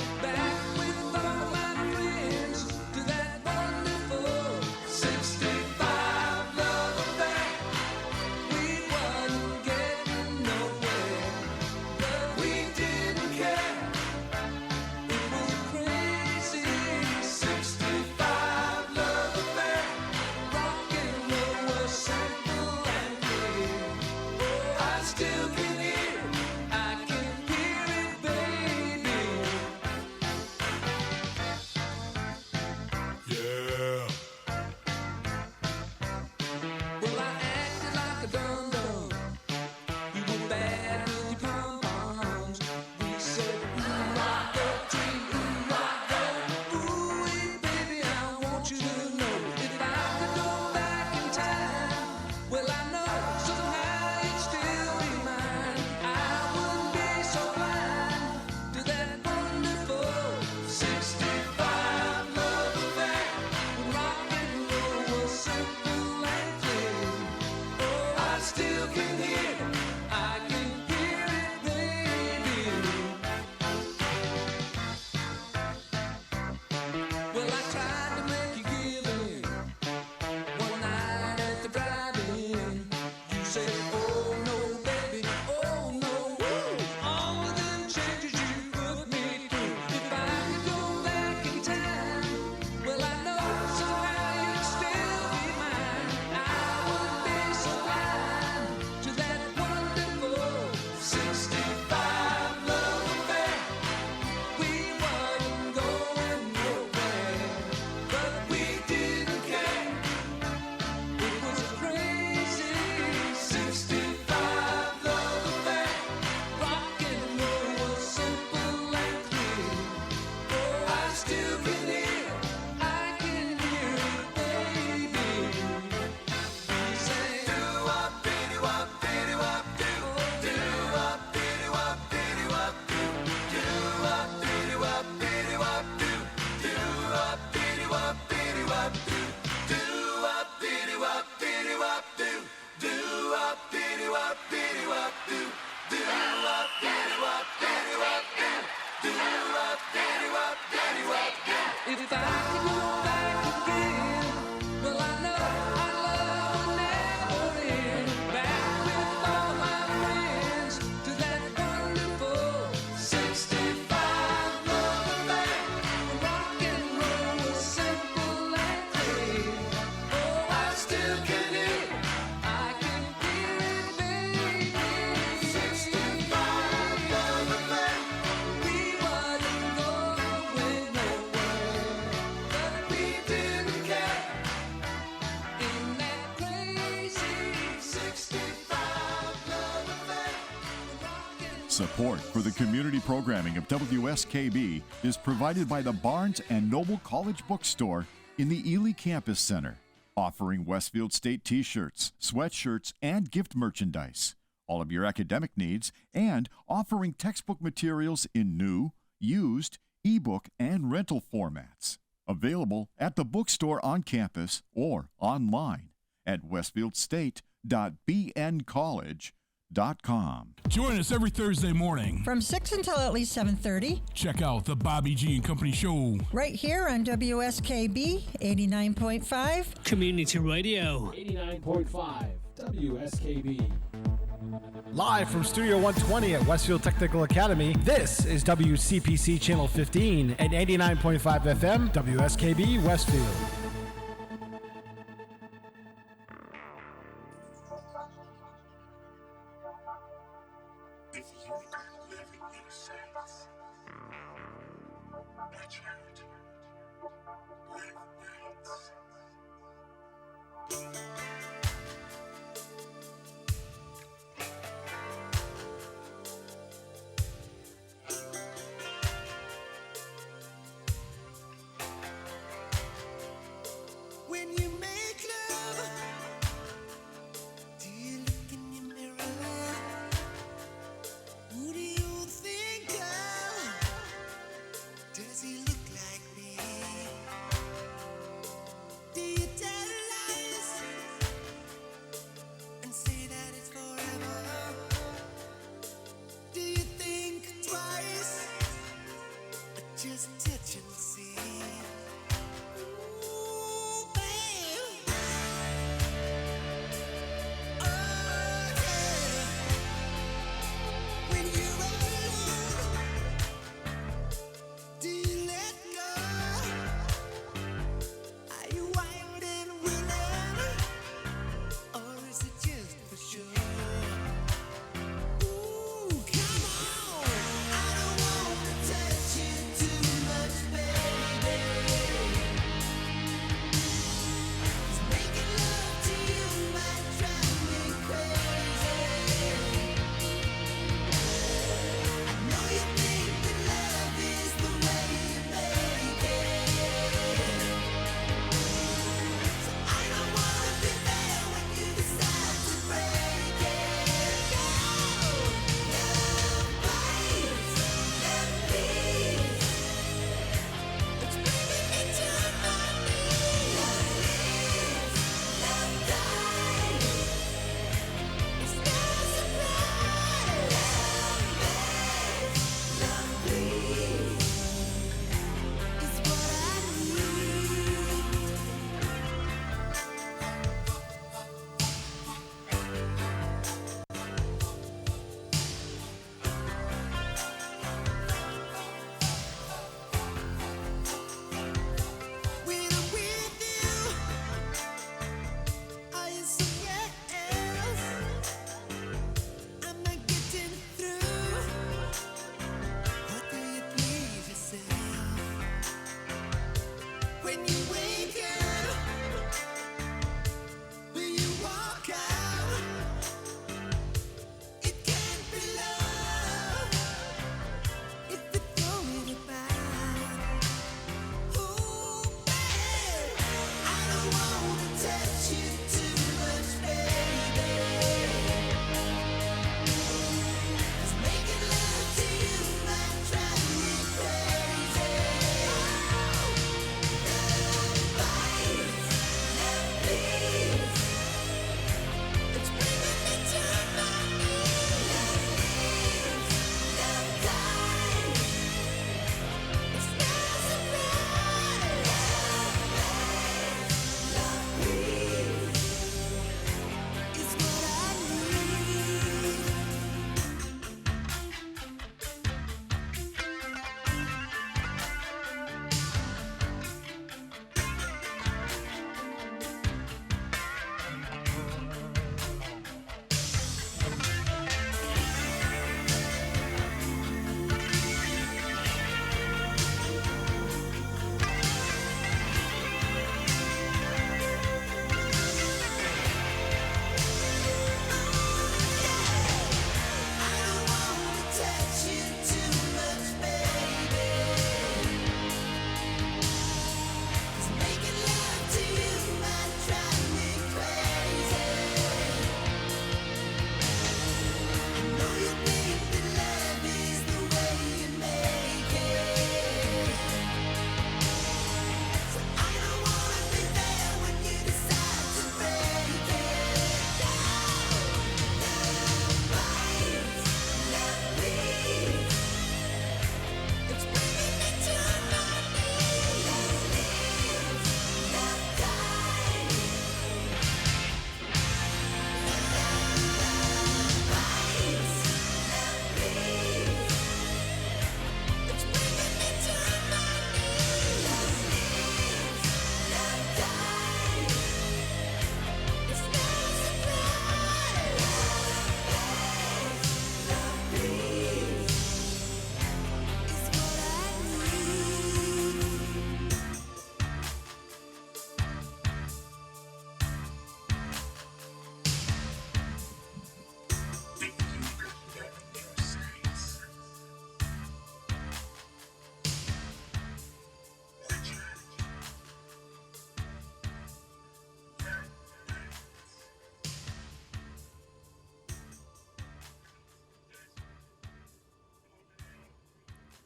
Support for the community programming of WSKB is provided by the Barnes & Noble College Bookstore in the Ely Campus Center, offering Westfield State t-shirts, sweatshirts, and gift merchandise, all of your academic needs, and offering textbook materials in new, used, ebook, and rental formats. Available at the bookstore on campus or online at westfieldstate.bncollege.com. Join us every Thursday morning from 6 until at least 7:30. Check out the Bobby G and Company Show right here on WSKB 89.5 Community Radio. 89.5 WSKB. Live from Studio 120 at Westfield Technical Academy, this is WCPC Channel 15 and 89.5 FM, WSKB Westfield. When you make love, do you look in your mirror? Who do you think of? Does he look like me? Do you tell lies?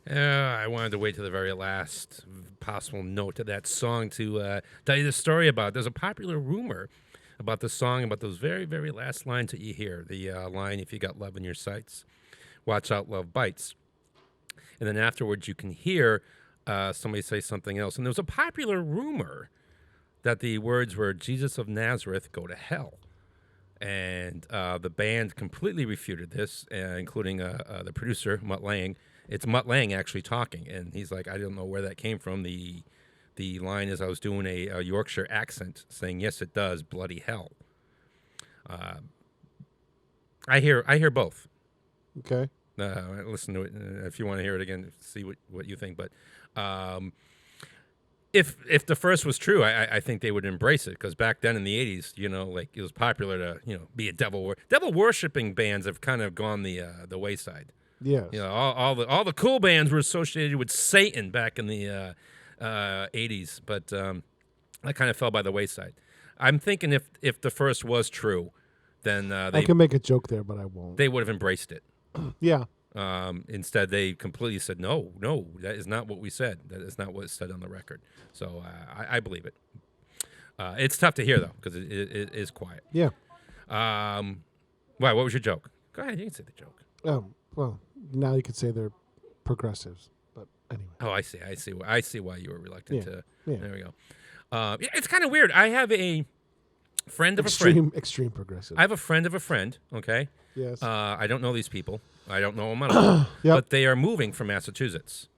I wanted to wait to the very last possible note of that song to tell you the story about. There's a popular rumor about the song, about those very, very last lines that you hear. The line, if you got love in your sights, watch out, love bites. And then afterwards you can hear somebody say something else. And there was a popular rumor that the words were, Jesus of Nazareth, go to hell. And the band completely refuted this, including the producer, Mutt Lange. It's Mutt Lange actually talking, and he's like, I don't know where that came from. The line is, I was doing a Yorkshire accent, saying, yes, it does, bloody hell. I hear both. Okay. Listen to it if you want to hear it again. See what you think. But if the first was true, I think they would embrace it, because back then in the 80s, like it was popular to be a devil worshiping bands have kind of gone the wayside. Yes. All the cool bands were associated with Satan back in the 80s, but that kind of fell by the wayside. I'm thinking if the first was true, then I can make a joke there, but I won't. They would have embraced it. Yeah. Instead, they completely said, no, that is not what we said. That is not what is said on the record. So I believe it. It's tough to hear, though, because it is quiet. Yeah. Why? What was your joke? Go ahead. You can say the joke. Well, now you could say they're progressives, but anyway. Oh, I see. I see why you were reluctant to. Yeah. There we go. It's kind of weird. I have a friend of a friend. Extreme progressive. I have a friend of a friend, okay? Yes. I don't know these people. I don't know them at all. Yep. But they are moving from Massachusetts.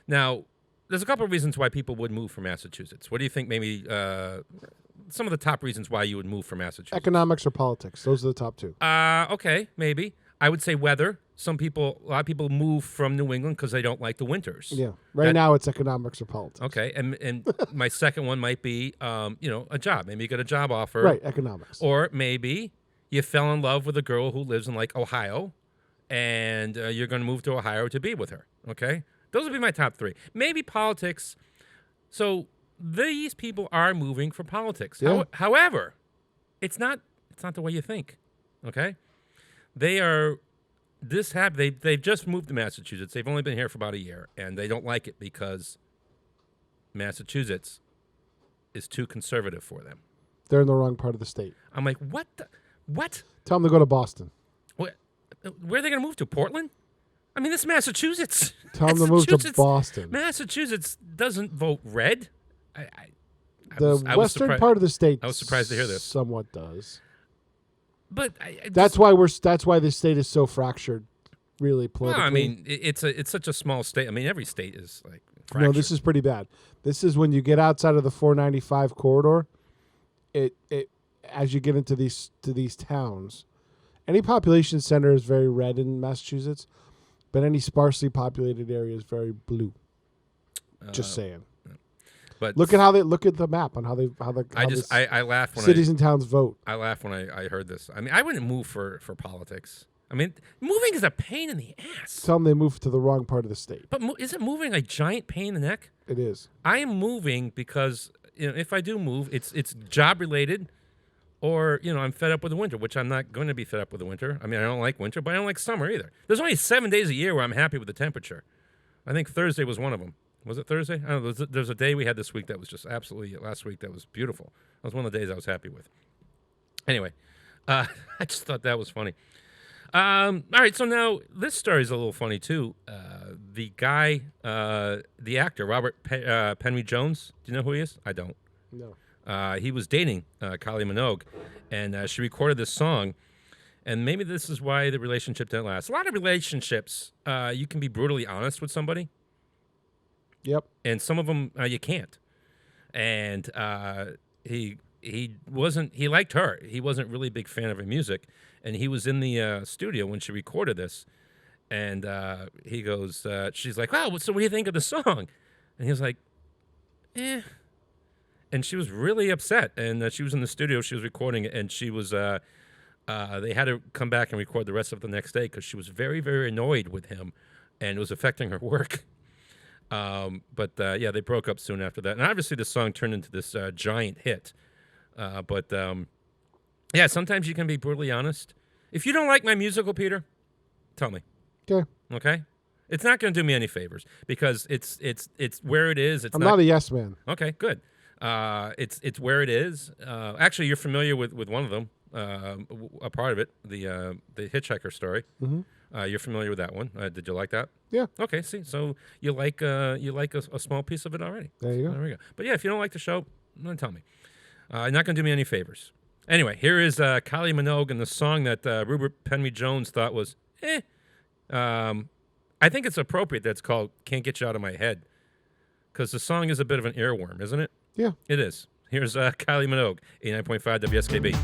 Now, there's a couple of reasons why people would move from Massachusetts. What do you think maybe some of the top reasons why you would move from Massachusetts? Economics or politics? Those are the top two. Okay, maybe. I would say weather. A lot of people move from New England because they don't like the winters. Yeah. Right now it's economics or politics. Okay, and my second one might be, a job. Maybe you got a job offer. Right, economics. Or maybe you fell in love with a girl who lives in, like, Ohio, and you're going to move to Ohio to be with her. Okay? Those would be my top three. Maybe politics. So these people are moving for politics. Yeah. However, it's not the way you think. Okay? They are... They've just moved to Massachusetts. They've only been here for about a year, and they don't like it because Massachusetts is too conservative for them. They're in the wrong part of the state. I'm like, what? What? Tell them to go to Boston. Where are they going to move to? Portland? I mean, this is Massachusetts. Tell them to move to Boston. Massachusetts doesn't vote red. The western part of the state. I was surprised to hear this. Somewhat does. But that's why the state is so fractured, really politically. No, I mean, it's such a small state. I mean, every state is like fractured. No, this is pretty bad. This is when you get outside of the 495 corridor. It as you get into these towns, any population center is very red in Massachusetts, but any sparsely populated area is very blue. Just saying. But look at the map on I laugh when cities and towns vote. I laugh when I heard this. I mean, I wouldn't move for politics. I mean, moving is a pain in the ass. Tell them they moved to the wrong part of the state. But isn't moving a giant pain in the neck? It is. I am moving because if I do move, it's job related, or I'm fed up with the winter, which I'm not going to be fed up with the winter. I mean, I don't like winter, but I don't like summer either. There's only 7 days a year where I'm happy with the temperature. I think Thursday was one of them. Was it Thursday? I don't know. There's a day we had this week that was just absolutely, last week that was beautiful. That was one of the days I was happy with. Anyway, I just thought that was funny. All right, so now this story is a little funny too. The guy, the actor, Robert Penry Jones, do you know who he is? I don't. No. He was dating Kylie Minogue, and she recorded this song, and maybe this is why the relationship didn't last. A lot of relationships, you can be brutally honest with somebody. Yep. And some of them you can't. And he liked her. He wasn't really a big fan of her music, and he was in the studio when she recorded this, and he goes, she's like, "Wow, so what do you think of the song?" And he was like, "Eh." And she was really upset, and she was in the studio, she was recording it, and she was they had to come back and record the rest of the next day because she was very, very annoyed with him, and it was affecting her work. But they broke up soon after that. And obviously the song turned into this giant hit. But sometimes you can be brutally honest. If you don't like my musical, Peter, tell me. Okay. Okay? It's not going to do me any favors because it's where it is. I'm not a yes man. Okay, good. It's where it is. Actually, you're familiar with one of them, a part of it, the hitchhiker story. Mhm. You're familiar with that one. Did you like that? Yeah. Okay. See, so you like a small piece of it already. There you go. There we go. But yeah, if you don't like the show, don't tell me. Not going to do me any favors. Anyway, here is Kylie Minogue and the song that Rupert Penry Jones thought was I think it's appropriate that it's called "Can't Get You Out of My Head" because the song is a bit of an earworm, isn't it? Yeah. It is. Here's Kylie Minogue, 89.5 WSKB.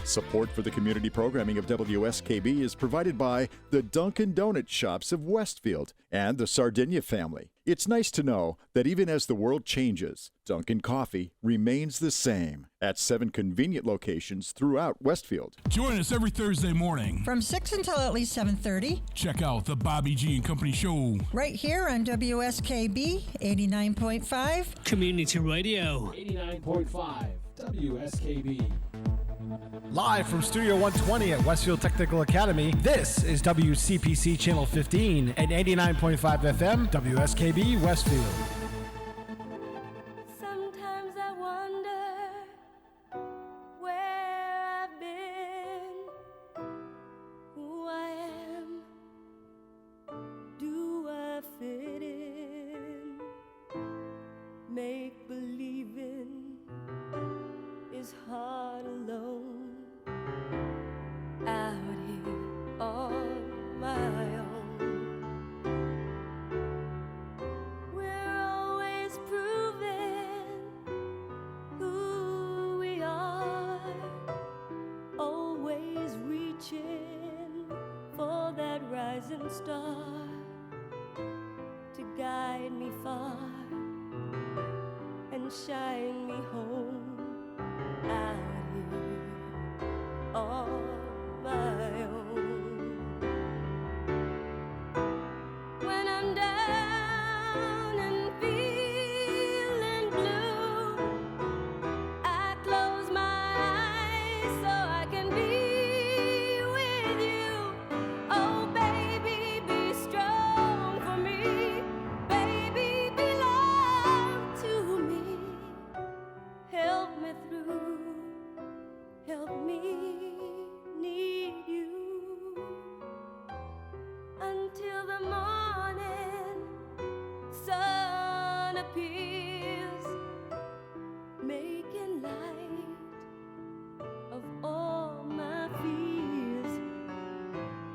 Support for the community programming of WSKB is provided by the Dunkin' Donut Shops of Westfield and the Sardinia family. It's nice to know that even as the world changes, Dunkin' Coffee remains the same at 7 convenient locations throughout Westfield. Join us every Thursday morning From 6 until at least 7:30. Check out the Bobby G and Company Show. Right here on WSKB 89.5. Community Radio. 89.5 WSKB. Live from Studio 120 at Westfield Technical Academy, this is WCPC Channel 15 and 89.5 FM, WSKB Westfield. distant star to guide me far and shine me home out here on my own. When I'm down and feeling blue, I close my eyes so I can be with you. Oh, baby, be strong for me. Baby, belong to me. Help me through. Help me need you until the morning sun appears, making light of all my fears.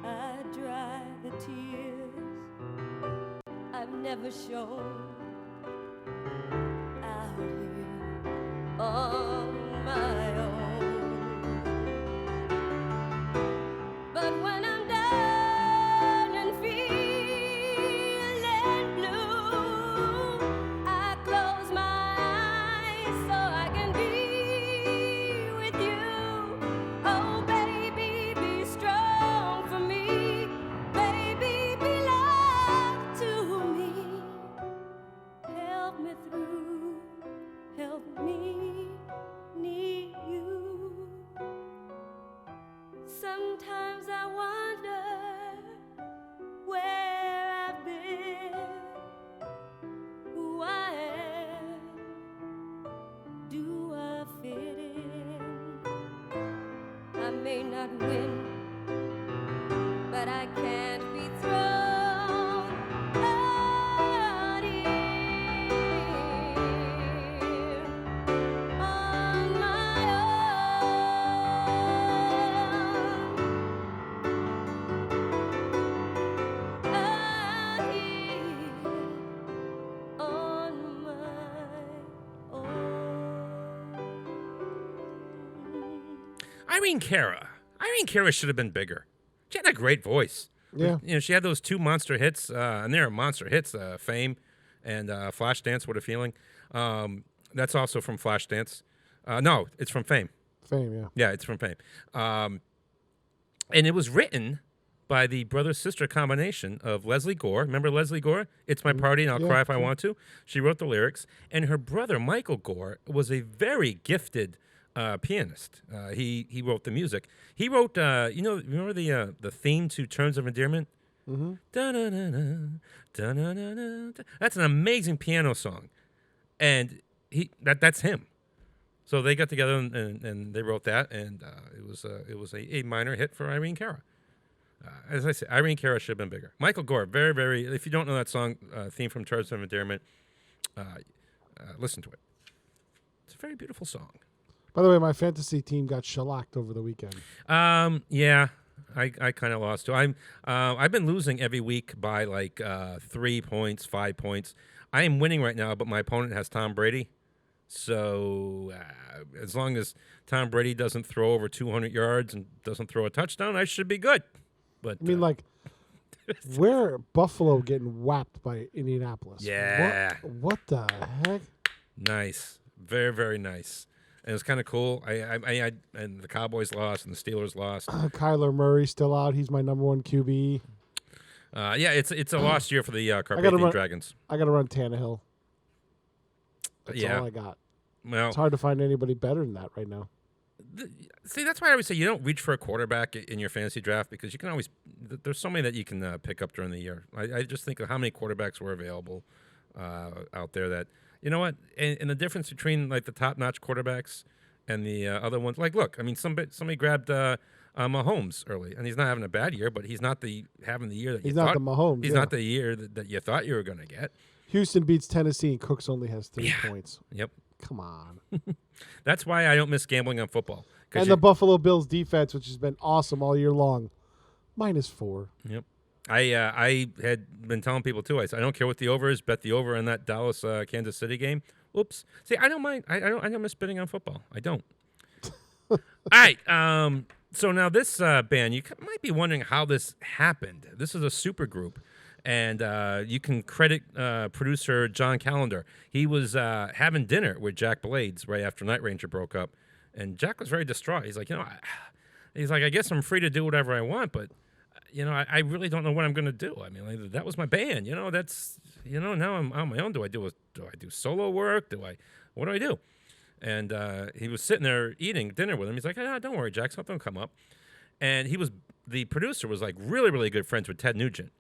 I dry the tears I've never shown out here on my own. But when I'm down and feeling blue, I close my eyes so I can be with you. Oh, baby, be strong for me. Baby, belong to me. Help me through. Help me need you. Sometimes I wonder where I've been, who I am, do I fit in? I may not win, but I can't be thrown out here on my own. Out here on my Irene Cara. Irene Cara should have been bigger. She had a great voice. Yeah. You know, she had those two monster hits, and they're monster hits, Fame and Flashdance, What a Feeling. That's also from Flashdance. No, it's from Fame. Fame, yeah. Yeah, it's from Fame. And it was written by the brother-sister combination of Leslie Gore. Remember Leslie Gore? It's My Party and I'll Yeah, Cry If I sure. Want To. She wrote the lyrics. And her brother, Michael Gore, was a very gifted pianist. He wrote the music. He wrote, remember the theme to Terms of Endearment? Mm-hmm. Da-na-na-na, da-na-na-na. That's an amazing piano song. And that's him. So they got together and they wrote that, and it was a minor hit for Irene Cara. As I said, Irene Cara should have been bigger. Michael Gore, very, very. If you don't know that song, theme from Terms of Endearment, listen to it. It's a very beautiful song. By the way, my fantasy team got shellacked over the weekend. Yeah, I kind of lost too. I've been losing every week by like 3 points, 5 points. I am winning right now, but my opponent has Tom Brady. So as long as Tom Brady doesn't throw over 200 yards and doesn't throw a touchdown, I should be good. But I mean, like, where Buffalo getting whacked by Indianapolis? Yeah. What the heck? Nice, very, very nice. And it's kind of cool. I and the Cowboys lost and the Steelers lost. Kyler Murray still out. He's my number one QB. Yeah, it's a lost year for the Carpathian Dragons. I got to run Tannehill. That's Yeah. all I got. Well, it's hard to find anybody better than that right now. See, that's why I always say you don't reach for a quarterback in your fantasy draft because you can always there's so many that you can pick up during the year. I just think of how many quarterbacks were available out there that, you know what, and the difference between like the top-notch quarterbacks and the other ones. Like, look, I mean, somebody grabbed Mahomes early, and he's not having a bad year, but he's not having the year that He's you not thought. the Mahomes, He's yeah. not the year that you thought you were going to get. Houston beats Tennessee, and Cooks only has 3 points. Yep. Come on. That's why I don't miss gambling on football. And the Buffalo Bills defense, which has been awesome all year long, -4. Yep. I had been telling people too. I said I don't care what the over is. Bet the over on that Dallas Kansas City game. Oops. See, I don't mind. I don't miss betting on football. I don't. All right. So now this band, you might be wondering how this happened. This is a super group, and you can credit producer John Callender. He was having dinner with Jack Blades right after Night Ranger broke up, and Jack was very distraught. He's like, I guess I'm free to do whatever I want, but I really don't know what I'm going to do. I mean, like, that was my band. That's now I'm on my own. Do I do solo work? What do I do? And he was sitting there eating dinner with him. He's like, don't worry, Jack, something will come up. And the producer was like really, really good friends with Ted Nugent.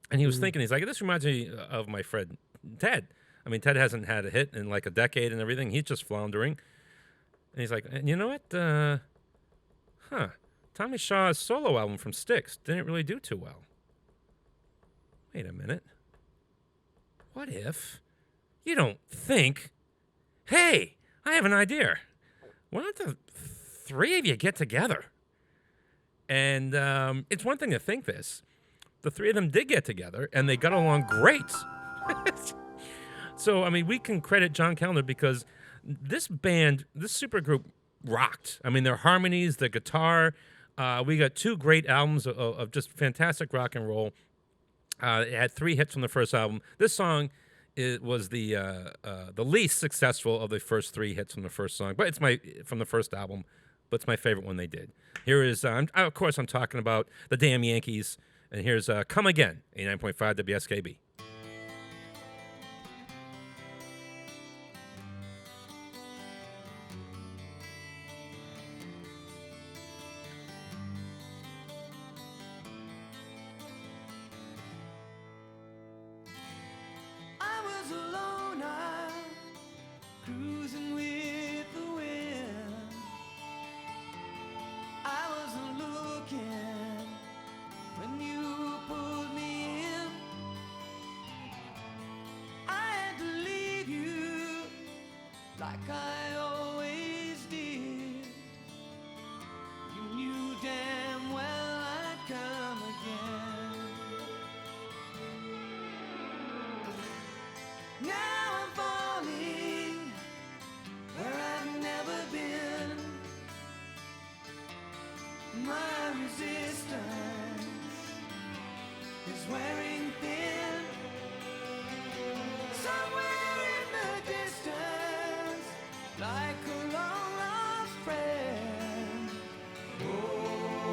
And he was thinking, he's like, this reminds me of my friend Ted. I mean, Ted hasn't had a hit in like a decade and everything. He's just floundering. And he's like, and you know what? Tommy Shaw's solo album from Styx didn't really do too well. Wait a minute. What if you don't think, hey, I have an idea. Why don't the three of you get together? And it's one thing to think this. The three of them did get together, and they got along great. So, I mean, we can credit John Callender because this band, this supergroup, rocked. I mean, their harmonies, their guitar. We got two great albums of just fantastic rock and roll. It had 3 hits from the first album. This song was the least successful of the first 3 hits from the first song, but it's from the first album. But it's my favorite one they did. Here is, of course, I'm talking about the Damn Yankees, and here's "Come Again," 89.5 WSKB. I was alone, cruising with the wind. I wasn't looking when you pulled me in. I had to leave you like I always did. You knew damn well I'd come again. Now I'm falling where I've never been. My resistance is wearing thin. Somewhere in the distance, like a long lost friend. Oh,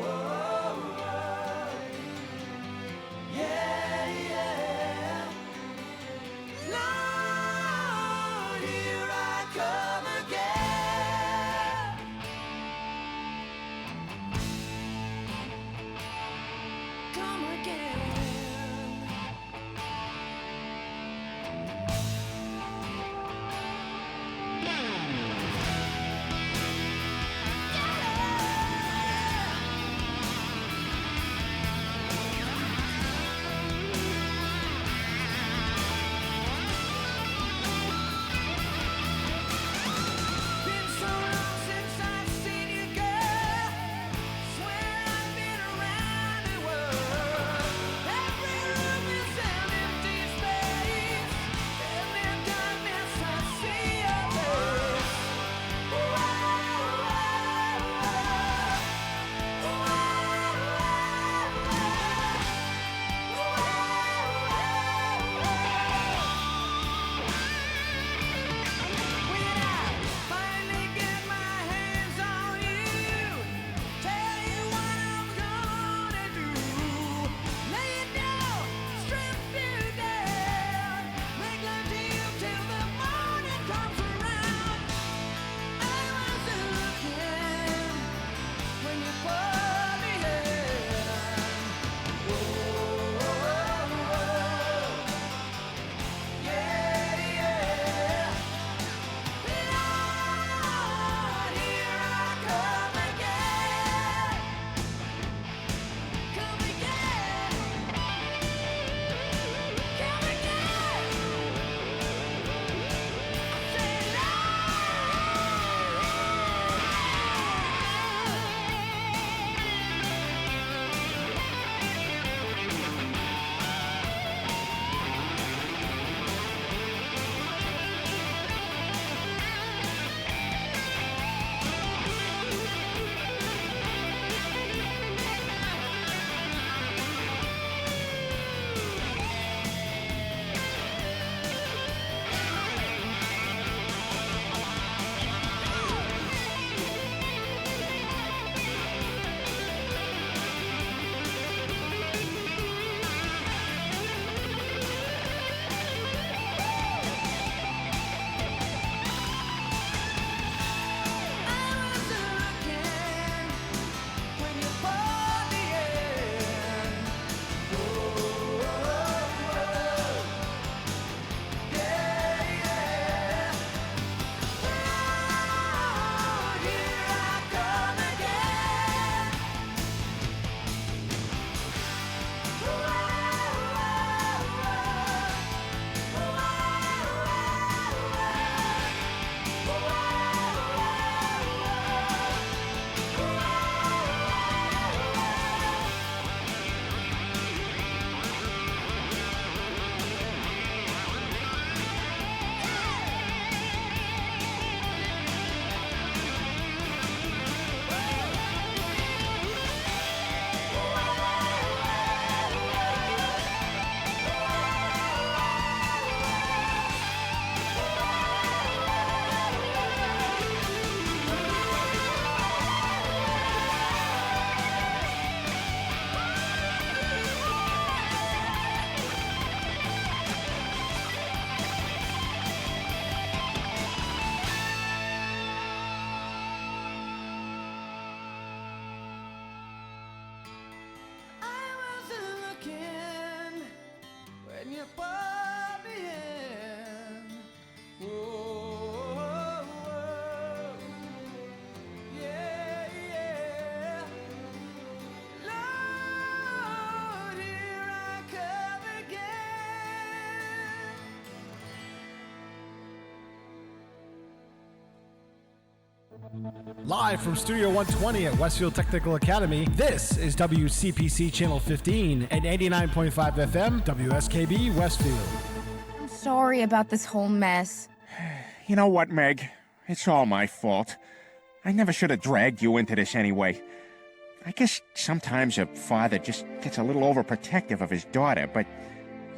oh, oh. Yeah, yeah. Lord, here I come again. Come again. Live from Studio 120 at Westfield Technical Academy, this is WCPC Channel 15 and 89.5 FM, WSKB Westfield. I'm sorry about this whole mess. You know what, Meg? It's all my fault. I never should have dragged you into this anyway. I guess sometimes a father just gets a little overprotective of his daughter, but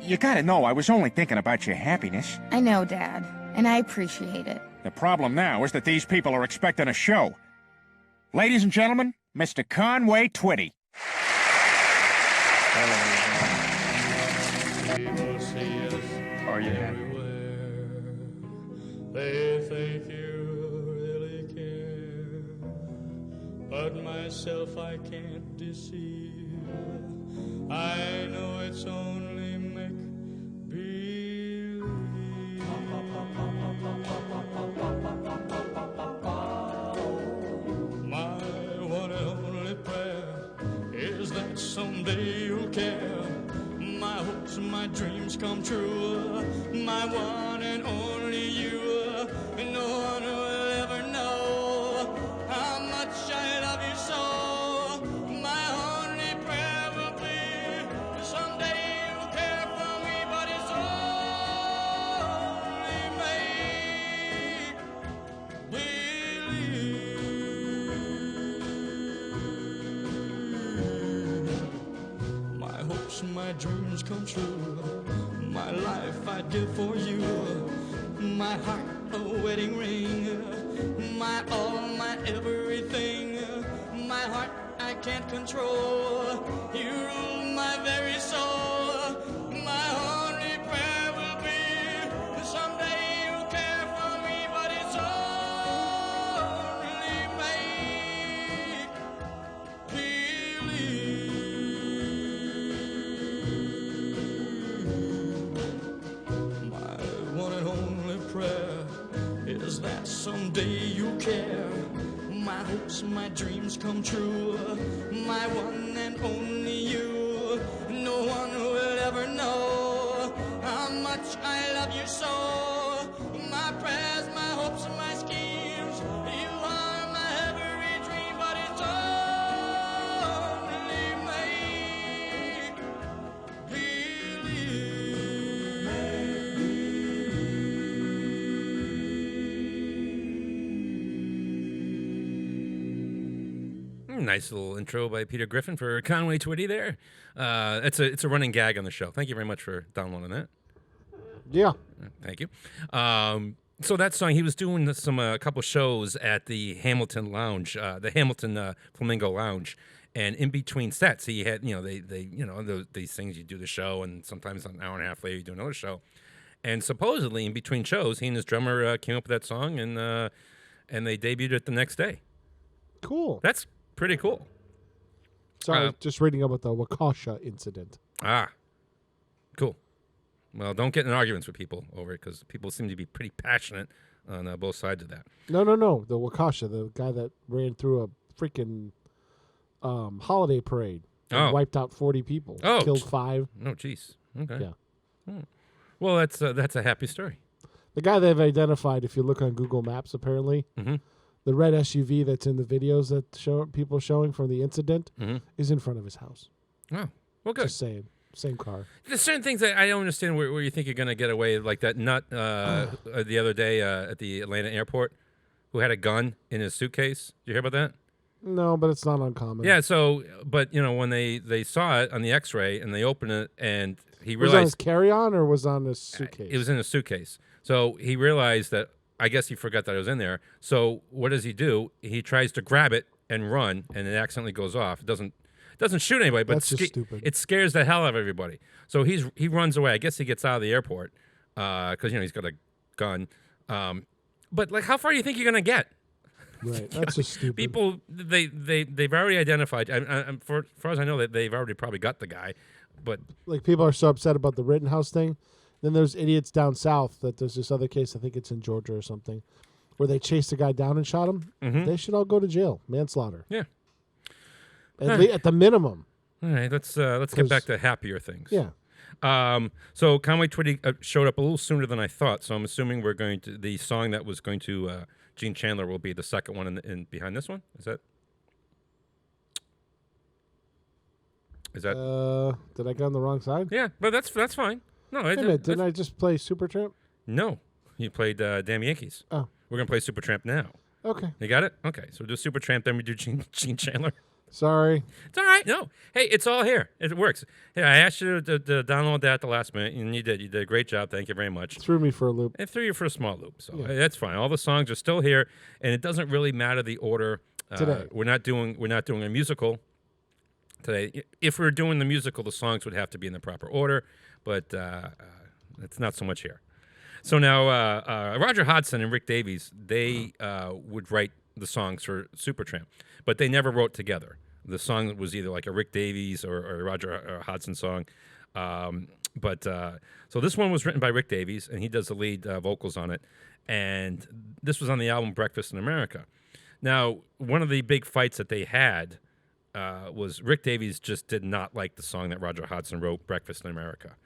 you gotta know I was only thinking about your happiness. I know, Dad, and I appreciate it. The problem now is that these people are expecting a show. Ladies and gentlemen, Mr. Conway Twitty. People see us Are you happy? everywhere. They think you really care. But myself I can't deceive. I know it's only make-believe. My one and only prayer is that someday you'll care. My hopes and my dreams come true. My one and only you. No one will ever know how much I love you so. My only prayer will be someday you'll care for me, but it's only my hopes and my dreams come true. My life I'd give for you. My heart a wedding ring. My all, my everything. My heart I can't control. You rule my very soul. My only prayer will be someday you'll care for me, but it's only make-believe. My one and only prayer is that someday you'll care. My hopes, my dreams come true. My one and only you. No one will ever know how much I love you so. My prayers, my hopes, and my schemes. You are my every dream, but it's only Nice little intro by Peter Griffin for Conway Twitty there. It's a running gag on the show. Thank you very much for downloading that. Yeah. Thank you. So that song, he was doing a couple shows at the Hamilton Lounge, the Hamilton Flamingo Lounge, and in between sets, he had these things you do the show, and sometimes an hour and a half later you do another show, and supposedly in between shows, he and his drummer came up with that song, and they debuted it the next day. Cool. That's pretty cool. Sorry, just reading about the Waukesha incident. Cool. Well, don't get in arguments with people over it, because people seem to be pretty passionate on both sides of that. No. The Waukesha, the guy that ran through a freaking holiday parade and wiped out 40 people. Killed 5. Oh, jeez. Okay. Yeah. Well, that's a happy story. The guy they've identified, if you look on Google Maps, apparently, the red SUV that's in the videos that people showing from the incident is in front of his house. Oh, well, good. Just saying. Same car. There's certain things that I don't understand where you think you're going to get away, like that nut the other day at the Atlanta airport who had a gun in his suitcase. Did you hear about that? No, but it's not uncommon. Yeah, but when they saw it on the x-ray and they opened it and he Was realized... it on his carry-on or was it on his suitcase? It was in a suitcase. So he realized that, I guess he forgot that it was in there. So what does he do? He tries to grab it and run, and it accidentally goes off. It doesn't shoot anybody, but That's just stupid. It scares the hell out of everybody. So he runs away. I guess he gets out of the airport because he's got a gun. But like, how far do you think you're gonna get? Right, that's just stupid. People they've already identified. For far as I know, that they've already probably got the guy. But like, people are so upset about the Rittenhouse thing. Then there's idiots down south that there's this other case, I think it's in Georgia or something, where they chased a guy down and shot him. They should all go to jail. Manslaughter. Yeah. At the minimum. All right, let's get back to happier things. Yeah. So Conway Twitty showed up a little sooner than I thought. So I'm assuming the song that was going to Gene Chandler will be the second one in behind this one. Is that? Did I go on the wrong side? Yeah, but that's fine. No, Wait a minute, didn't I just play Supertramp? No, you played Damn Yankees. Oh. We're gonna play Supertramp now. Okay. You got it? Okay, so we'll do Supertramp, then we do Gene Chandler. Sorry. It's all right. No. Hey, it's all here. It works. Hey, I asked you to download that at the last minute, and you did. You did a great job. Thank you very much. Threw me for a loop. It threw you for a small loop, so Yeah. that's fine. All the songs are still here, and it doesn't really matter the order. Today. We're not doing a musical today. If we were doing the musical, the songs would have to be in the proper order, but it's not so much here. So now, Roger Hodgson and Rick Davies, they would write the songs for Supertramp, but they never wrote together. The song was either like a Rick Davies or a Roger Hodgson song. So this one was written by Rick Davies, and he does the lead vocals on it. And this was on the album Breakfast in America. Now, one of the big fights that they had was Rick Davies just did not like the song that Roger Hodgson wrote, Breakfast in America.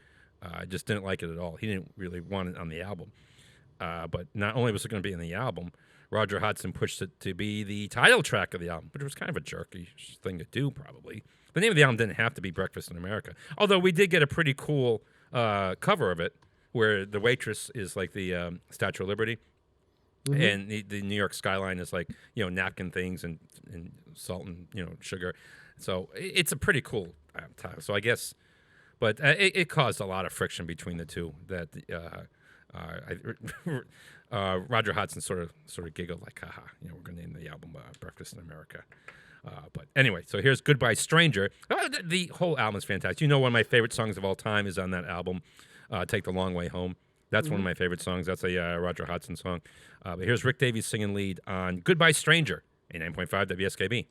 Just didn't like it at all. He didn't really want it on the album. But not only was it going to be in the album, Roger Hodgson pushed it to be the title track of the album, which was kind of a jerky thing to do, probably. The name of the album didn't have to be Breakfast in America. Although we did get a pretty cool cover of it, where the waitress is like the Statue of Liberty, and the New York skyline is like, napkin things and salt and, sugar. So it's a pretty cool title. So I guess, but it caused a lot of friction between the two that Roger Hodgson sort of giggled like, haha, we're going to name the album Breakfast in America. But anyway, so here's Goodbye Stranger. The whole album is fantastic. One of my favorite songs of all time is on that album, Take the Long Way Home. That's one of my favorite songs. That's a Roger Hodgson song. But here's Rick Davies singing lead on Goodbye Stranger, 89.5 WSKB.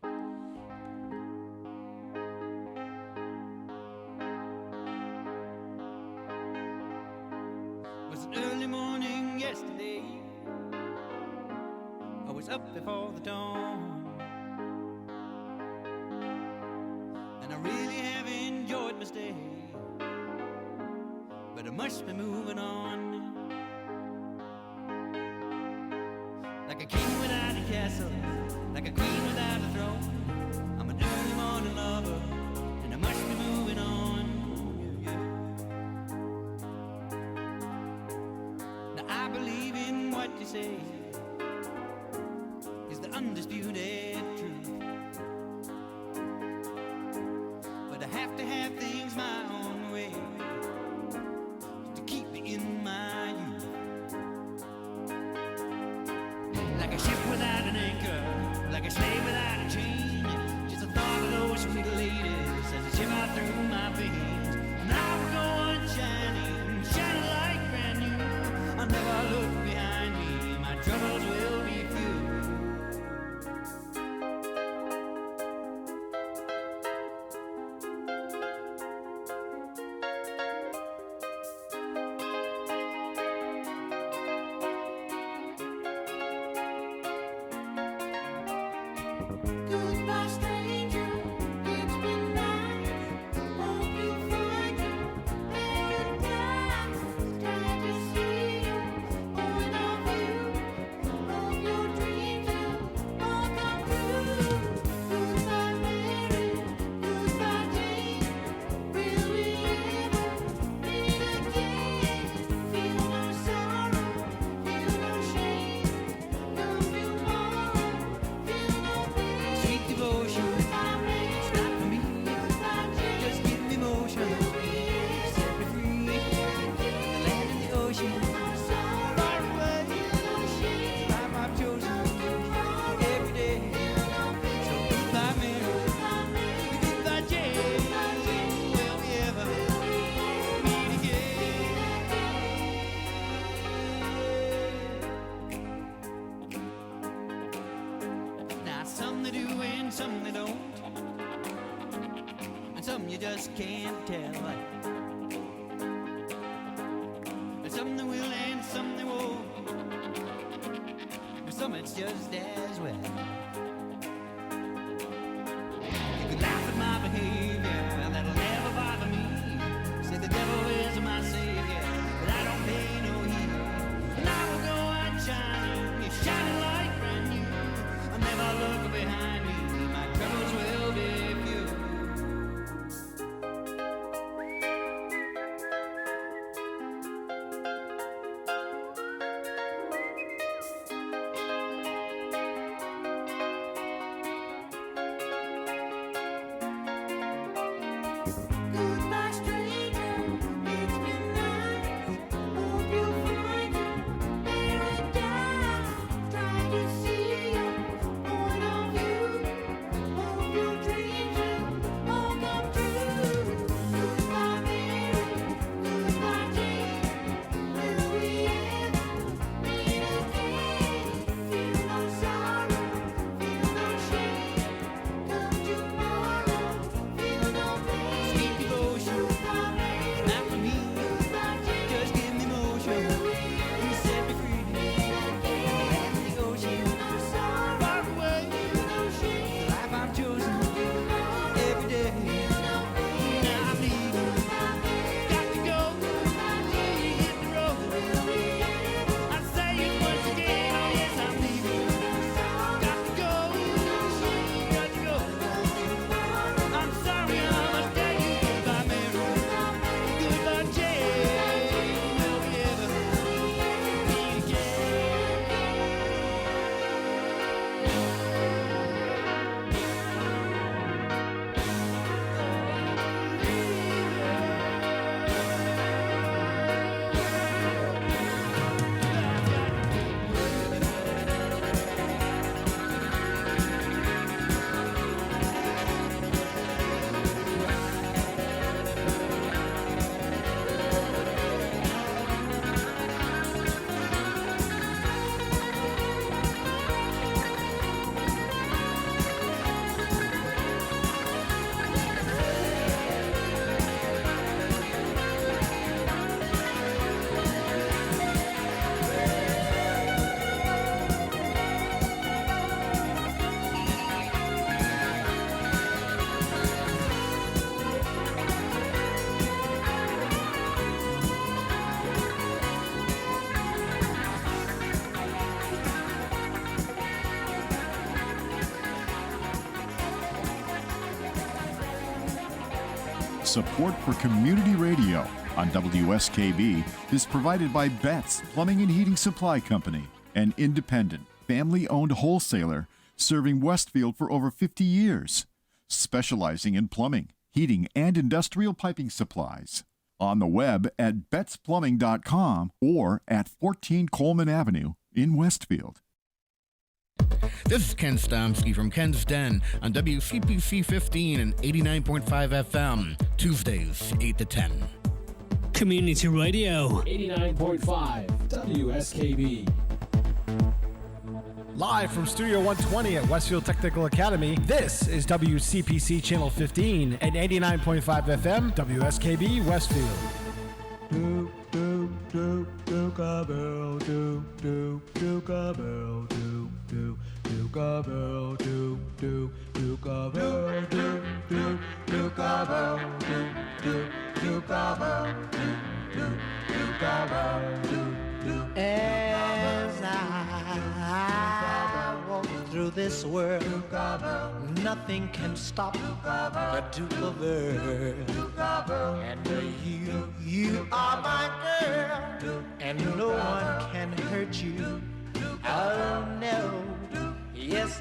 Up before the dawn, and I really have enjoyed my stay, but I must be moving on. Like a king without a castle, like a queen without a throne, I'm an early morning lover, and I must be moving on. Now I believe in what you say, the undisputed truth, but I have to have things my own way to keep me in my youth. Like a ship without an anchor, like a slave without a chain, just the thought of those sweet ladies as they shiver through my veins. And I will go on shining, shining like brand new. I'll never look behind me, my troubles will be few. Goodbye, stranger. It's been nice. Hope you find your paradise. Glad to see you. Going off you. Hope your dreams will all come true. Goodbye, Mary. Goodbye, Jane. Will we ever meet again? Feel no sorrow. Feel no shame. Come tomorrow. Feel no pain. Sweet devotion, it's not for me. Just give me motion, set me free. The land and the ocean, far away. Life I've chosen every day. So goodbye, Mary, goodbye, Jane. Will we ever meet again? Now some they do and some they don't, and some you just can't tell. And some they will and some they won't, and some it's just as well. You can laugh at my behavior, that'll never bother me. Say the devil is my savior, but I don't pay no heed. And I will go on shining, shining like Support for community radio on WSKB is provided by Betts Plumbing and Heating Supply Company, an independent, family-owned wholesaler serving Westfield for over 50 years, specializing in plumbing, heating, and industrial piping supplies. On the web at bettsplumbing.com or at 14 Coleman Avenue in Westfield. This is Ken Stomsky from Ken's Den on WCPC 15 and 89.5 FM, Tuesdays, 8 to 10. Community Radio. 89.5 WSKB. Live from Studio 120 at Westfield Technical Academy, this is WCPC Channel 15 and 89.5 FM, WSKB Westfield. Duke a bell, Duke a bell, Duke a bell, Duke a bell, Duke a bell, Duke a bell, Duke a bell. As I walk through this world, nothing can stop the Duke of Earl. And you are my girl, and no one can hurt you. Oh no, yes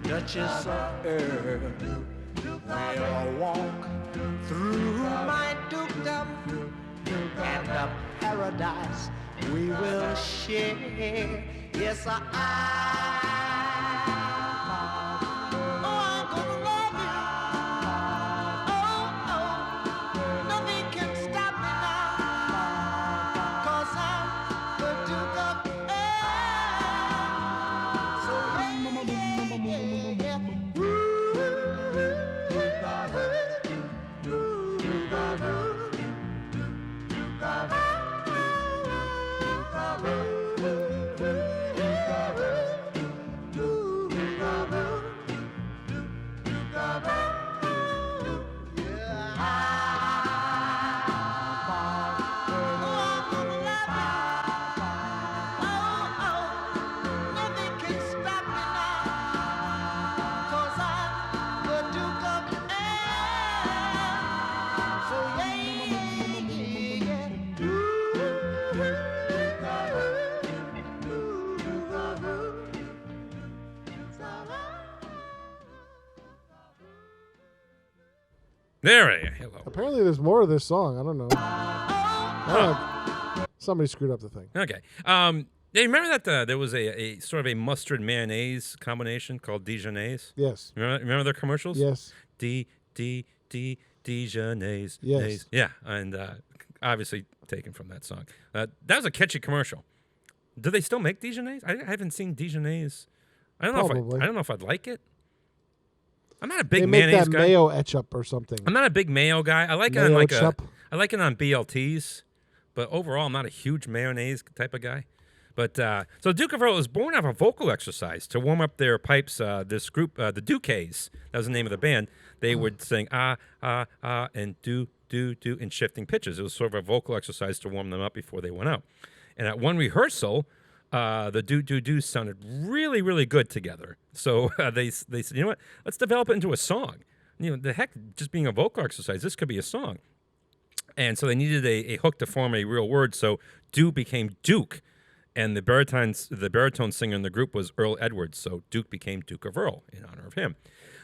Duchess of Earl. We'll walk through my dukedom and a paradise we will share. Yes, There I am. Hello. Apparently, there's more of this song. I don't know. Somebody screwed up the thing. Okay. Yeah, remember that there was a sort of a mustard mayonnaise combination called Dijonnaise? Yes. Remember their commercials? Yes. Dijonnaise. Yes. Naise. Yeah, and obviously taken from that song. That was a catchy commercial. Do they still make Dijonnaise? I haven't seen Dijonnaise. I don't know. I don't know if I'd like it. I'm not a big mayonnaise guy. Mayo etchup or something. I'm not a big mayo guy. I like it on I like it on BLTs, but overall, I'm not a huge mayonnaise type of guy. But so Duke of Earl was born out of a vocal exercise to warm up their pipes. This group, the Duques, that was the name of the band. They would sing and do in shifting pitches. It was sort of a vocal exercise to warm them up before they went out. And at one rehearsal, the do sounded really, really good together. So they said, you know what? Let's develop it into a song. You know, the heck, just being a vocal exercise, this could be a song. And so they needed a hook to form a real word. So do became Duke, and the baritone singer in the group was Earl Edwards. So Duke became Duke of Earl in honor of him.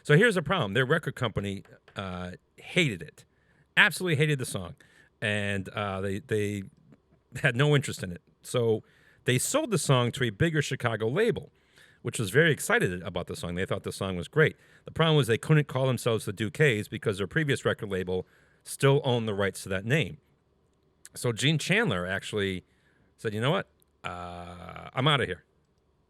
So here's the problem: their record company hated it, absolutely hated the song, and they had no interest in it. So they sold the song to a bigger Chicago label, which was very excited about the song. They thought the song was great. The problem was they couldn't call themselves the Duques because their previous record label still owned the rights to that name. So Gene Chandler actually said, you know what? I'm out of here.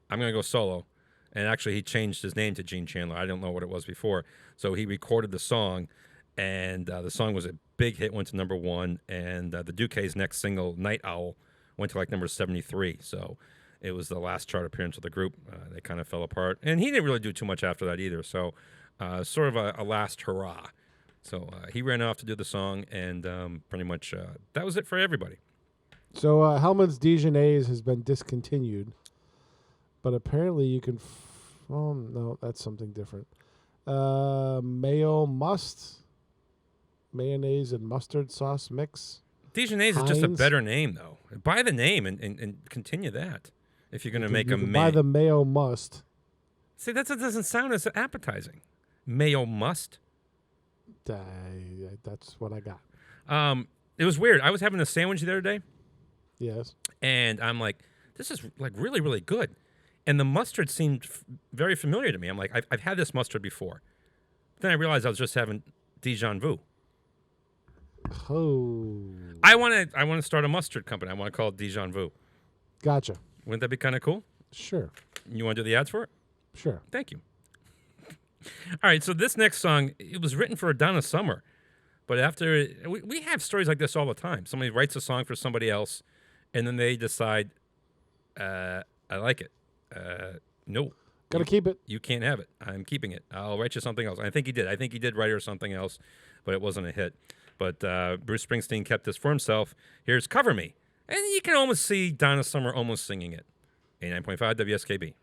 I'm going to go solo. And actually, he changed his name to Gene Chandler. I don't know what it was before. So he recorded the song, and the song was a big hit, went to #1. And the Duques' next single, Night Owl, went to like number 73. So it was the last chart appearance of the group. They kind of fell apart. And he didn't really do too much after that either. So sort of a last hurrah. So he ran off to do the song, and pretty much that was it for everybody. So Hellman's Dijonnaise has been discontinued, but apparently you can. Oh no, that's something different. Mayo Must, mayonnaise and mustard sauce mix. Dijonnaise is just a better name, though. Buy the name and continue that. If you're going to make a buy the Mayo Must. See, that doesn't sound as appetizing. Mayo Must. That's what I got. It was weird. I was having a sandwich the other day. Yes. And I'm like, this is like really, really good. And the mustard seemed very familiar to me. I'm like, I've had this mustard before. Then I realized I was just having Dijon Vu. Oh. I want to start a mustard company. I want to call it Dijon Vu. Gotcha. Wouldn't that be kind of cool? Sure. You want to do the ads for it? Sure. Thank you. All right, so this next song, it was written for Donna Summer. But after, we have stories like this all the time. Somebody writes a song for somebody else, and then they decide, I like it. No. Gotta keep it. You can't have it. I'm keeping it. I'll write you something else. I think he did. I think he did write her something else, but it wasn't a hit. But Bruce Springsteen kept this for himself. Here's Cover Me. And you can almost see Donna Summer almost singing it. 89.5 WSKB.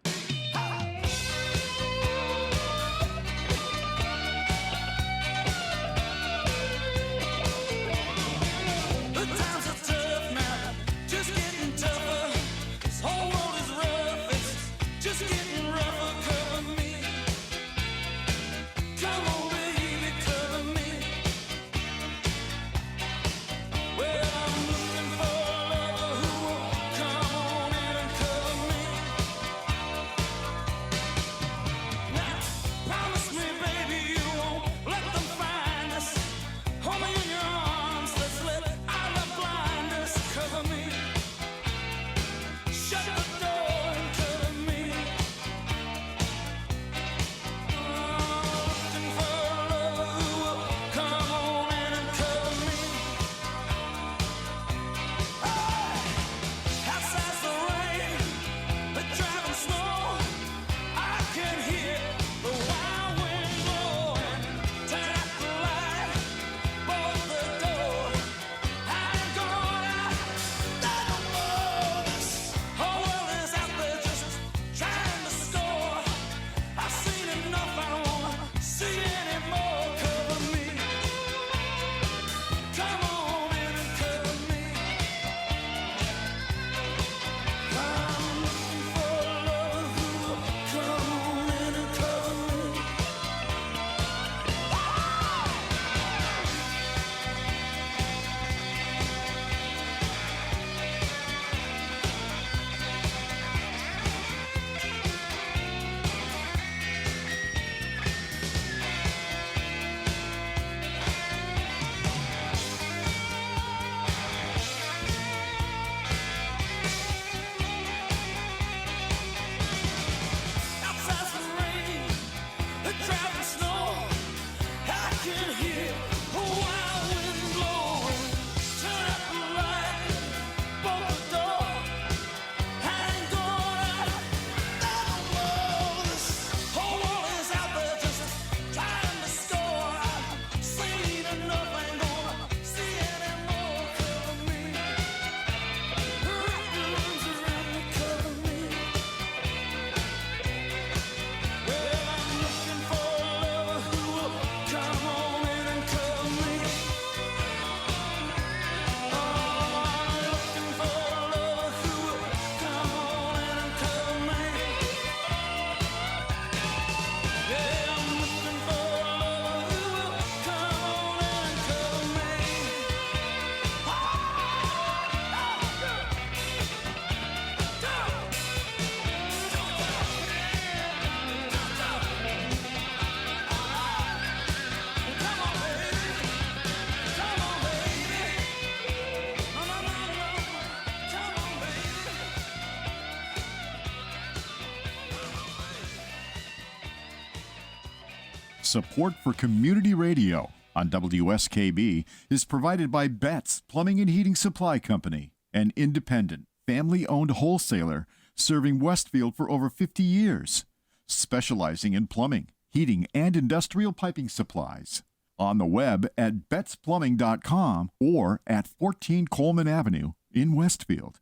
Support for community radio on WSKB is provided by Betts Plumbing and Heating Supply Company, an independent, family-owned wholesaler serving Westfield for over 50 years, specializing in plumbing, heating, and industrial piping supplies. On the web at betsplumbing.com or at 14 Coleman Avenue in Westfield.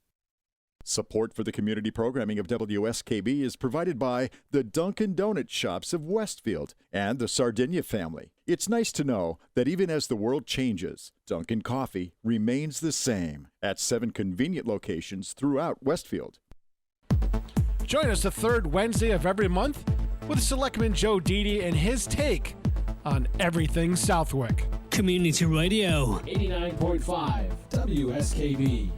Support for the community programming of WSKB is provided by the Dunkin' Donut Shops of Westfield and the Sardinia family. It's nice to know that even as the world changes, Dunkin' Coffee remains the same at 7 convenient locations throughout Westfield. Join us the third Wednesday of every month with Selectman Joe Didi and his take on everything Southwick. Community Radio. 89.5 WSKB.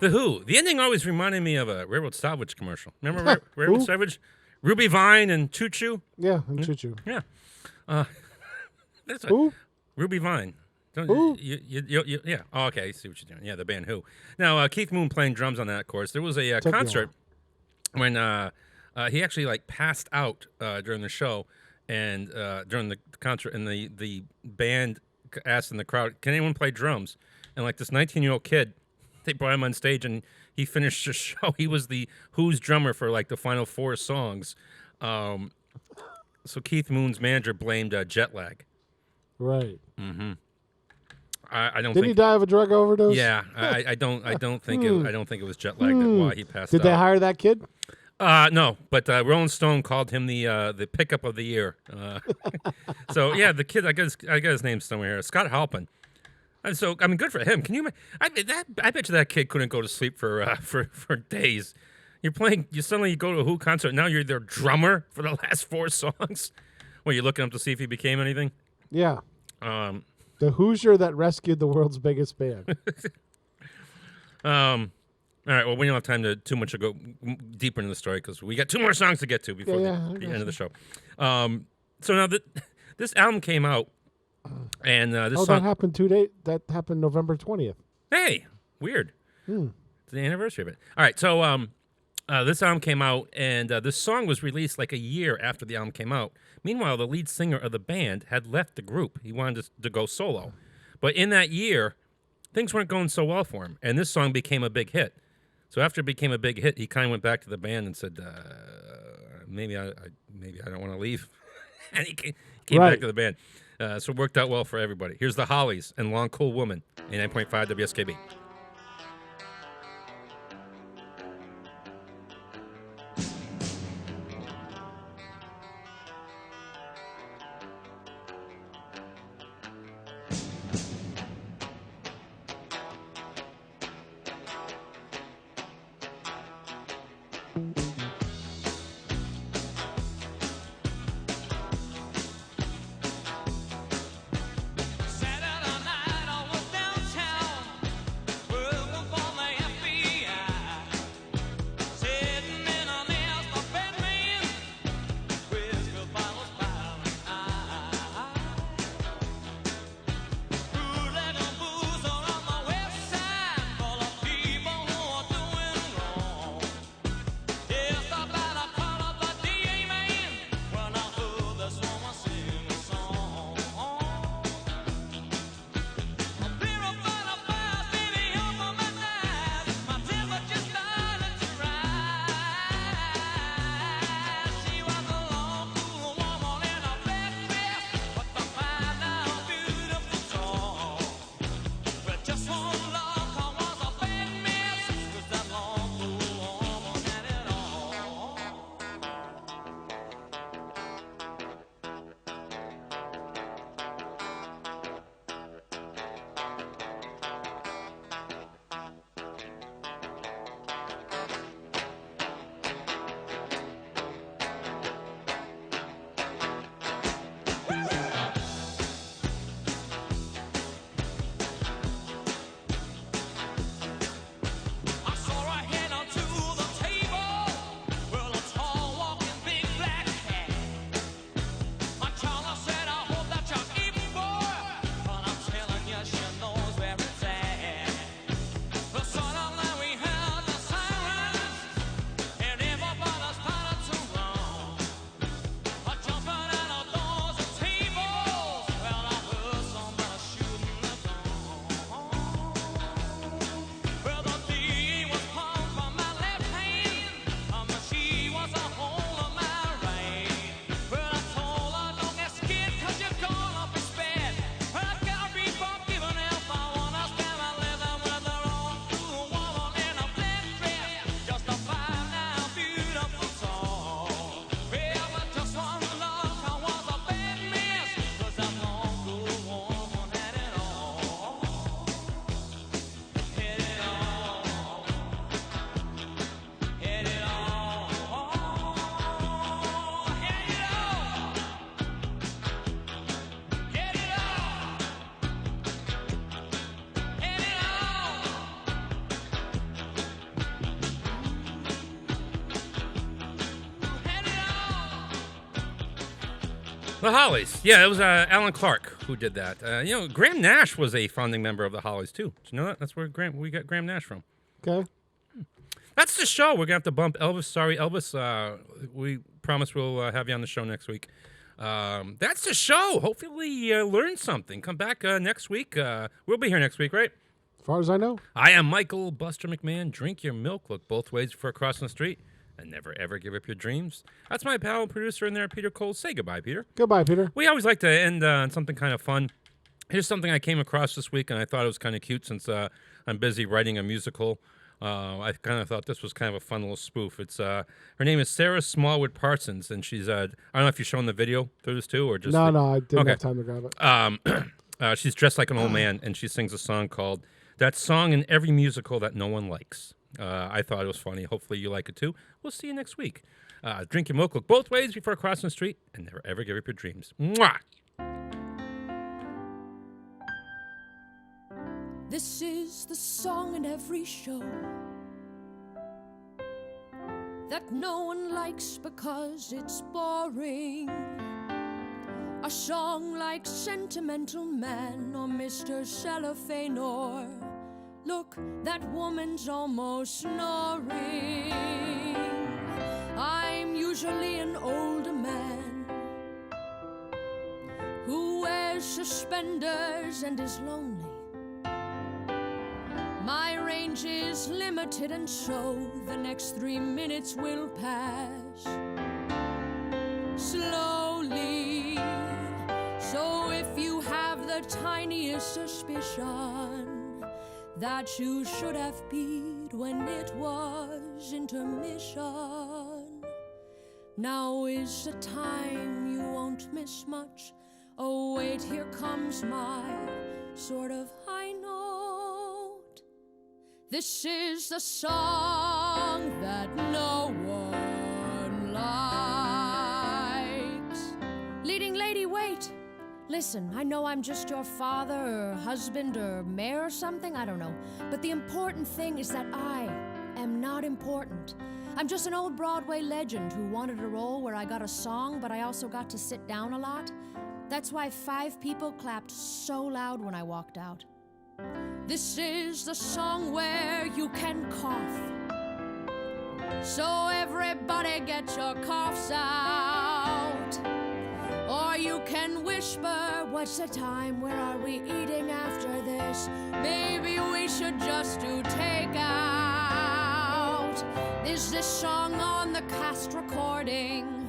The Who. The ending always reminded me of a Railroad Salvage commercial. Remember Railroad Salvage? Ruby Vine and Choo Choo? Yeah, and Choo Choo. Yeah. That's Who? Ruby Vine. Who? Yeah. Oh, okay. I see what you're doing. Yeah, the band Who. Now, Keith Moon playing drums on that, of course. There was a Took me a concert when he actually passed out during the show and during the concert, and the band asked in the crowd, "Can anyone play drums?" And this 19-year-old kid, they brought him on stage, and he finished the show. He was the Who's drummer for the final 4 songs. So Keith Moon's manager blamed jet lag. Right. Mm-hmm. I don't. Did he die of a drug overdose? Yeah, I don't think it was jet lag that why he passed out. Did they hire that kid? No, but Rolling Stone called him the pickup of the year. So yeah, the kid, I got his name somewhere here, Scott Halpin. And so good for him. Can you? I bet you that kid couldn't go to sleep for days. You're playing. You suddenly go to a Who concert. Now you're their drummer for the last 4 songs. Well, you're looking up to see if he became anything. Yeah. The Hoosier that rescued the world's biggest band. All right. Well, we don't have time to too much to go deeper into the story because we got 2 more songs to get to before the end of the show. So now this album came out, and this song that happened 2 days. That happened November 20th. Hey, weird. It's the anniversary of it. All right. So this album came out, and this song was released a year after the album came out. Meanwhile, the lead singer of the band had left the group. He wanted to go solo. But in that year, things weren't going so well for him, and this song became a big hit. So after it became a big hit, he kind of went back to the band and said, maybe I don't want to leave. And he came back to the band. So it worked out well for everybody. Here's the Hollies and Long Cool Woman, 89.5 WSKB. Saturday night I was downtown. The Hollies. Yeah, it was Alan Clark who did that. Graham Nash was a founding member of the Hollies, too. Did you know that? That's where we got Graham Nash from. Okay. That's the show. We're going to have to bump Elvis. Sorry, Elvis. We promise we'll have you on the show next week. That's the show. Hopefully you learned something. Come back next week. We'll be here next week, right? As far as I know. I am Michael Buster McMahon. Drink your milk. Look both ways before crossing the street. And never, ever give up your dreams. That's my pal and producer in there, Peter Cole. Say goodbye, Peter. Goodbye, Peter. We always like to end on something kind of fun. Here's something I came across this week, and I thought it was kind of cute since I'm busy writing a musical. I kind of thought this was kind of a fun little spoof. It's her name is Sarah Smallwood Parsons, and she's I don't know if you're showing the video through this too, or just no, I didn't have time to grab it. She's dressed like an old man, and she sings a song called "That Song in Every Musical That No One Likes." I thought it was funny. Hopefully you like it too. We'll see you next week. Drink your milk, look both ways before crossing the street, and never ever give up your dreams. Mwah! This is the song in every show that no one likes because it's boring. A song like Sentimental Man or Mr. Cellophane or Look, that woman's almost snoring. I'm usually an older man who wears suspenders and is lonely. My range is limited, and so the next 3 minutes will pass slowly. So if you have the tiniest suspicion that you should have peed when it was intermission, now is the time you won't miss much. Oh wait, here comes my sort of high note. This is the song that no one likes. Leading lady, wait. Listen, I know I'm just your father or husband or mayor or something, I don't know. But the important thing is that I am not important. I'm just an old Broadway legend who wanted a role where I got a song, but I also got to sit down a lot. That's why 5 people clapped so loud when I walked out. This is the song where you can cough. So everybody get your coughs out. Or you can whisper, what's the time? Where are we eating after this? Maybe we should just do takeout. Is this song on the cast recording?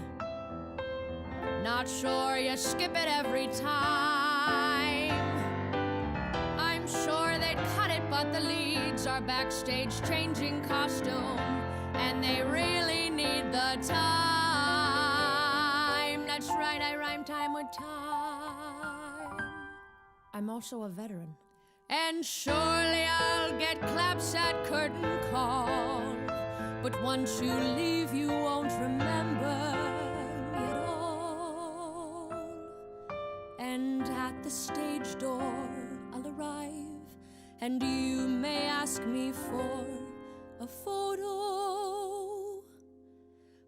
Not sure, you skip it every time. I'm sure they'd cut it, but the leads are backstage changing costume, and they really need the time. That's right, I rhyme time with time. I'm also a veteran. And surely I'll get claps at curtain call. But once you leave, you won't remember me at all. And at the stage door, I'll arrive, and you may ask me for a photo.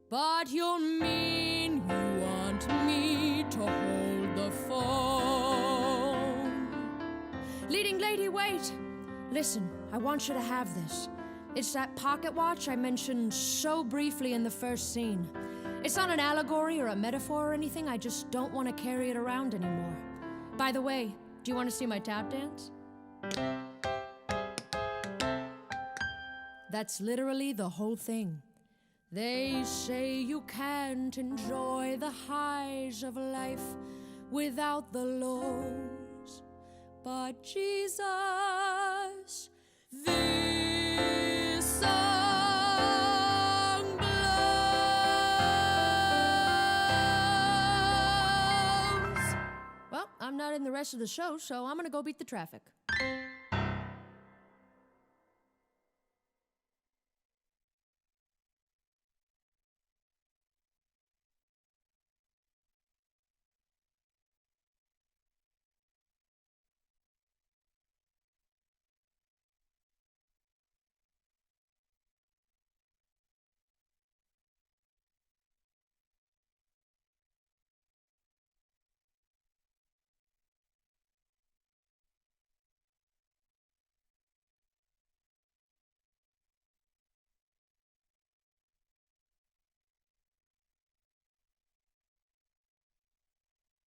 But you'll mean you want me to hold the phone. Leading lady, wait. Listen, I want you to have this. It's that pocket watch I mentioned so briefly in the first scene. It's not an allegory or a metaphor or anything. I just don't want to carry it around anymore. By the way, do you want to see my tap dance? That's literally the whole thing. They say you can't enjoy the highs of life without the lows. But Jesus, this song blows. Well, I'm not in the rest of the show, so I'm gonna go beat the traffic.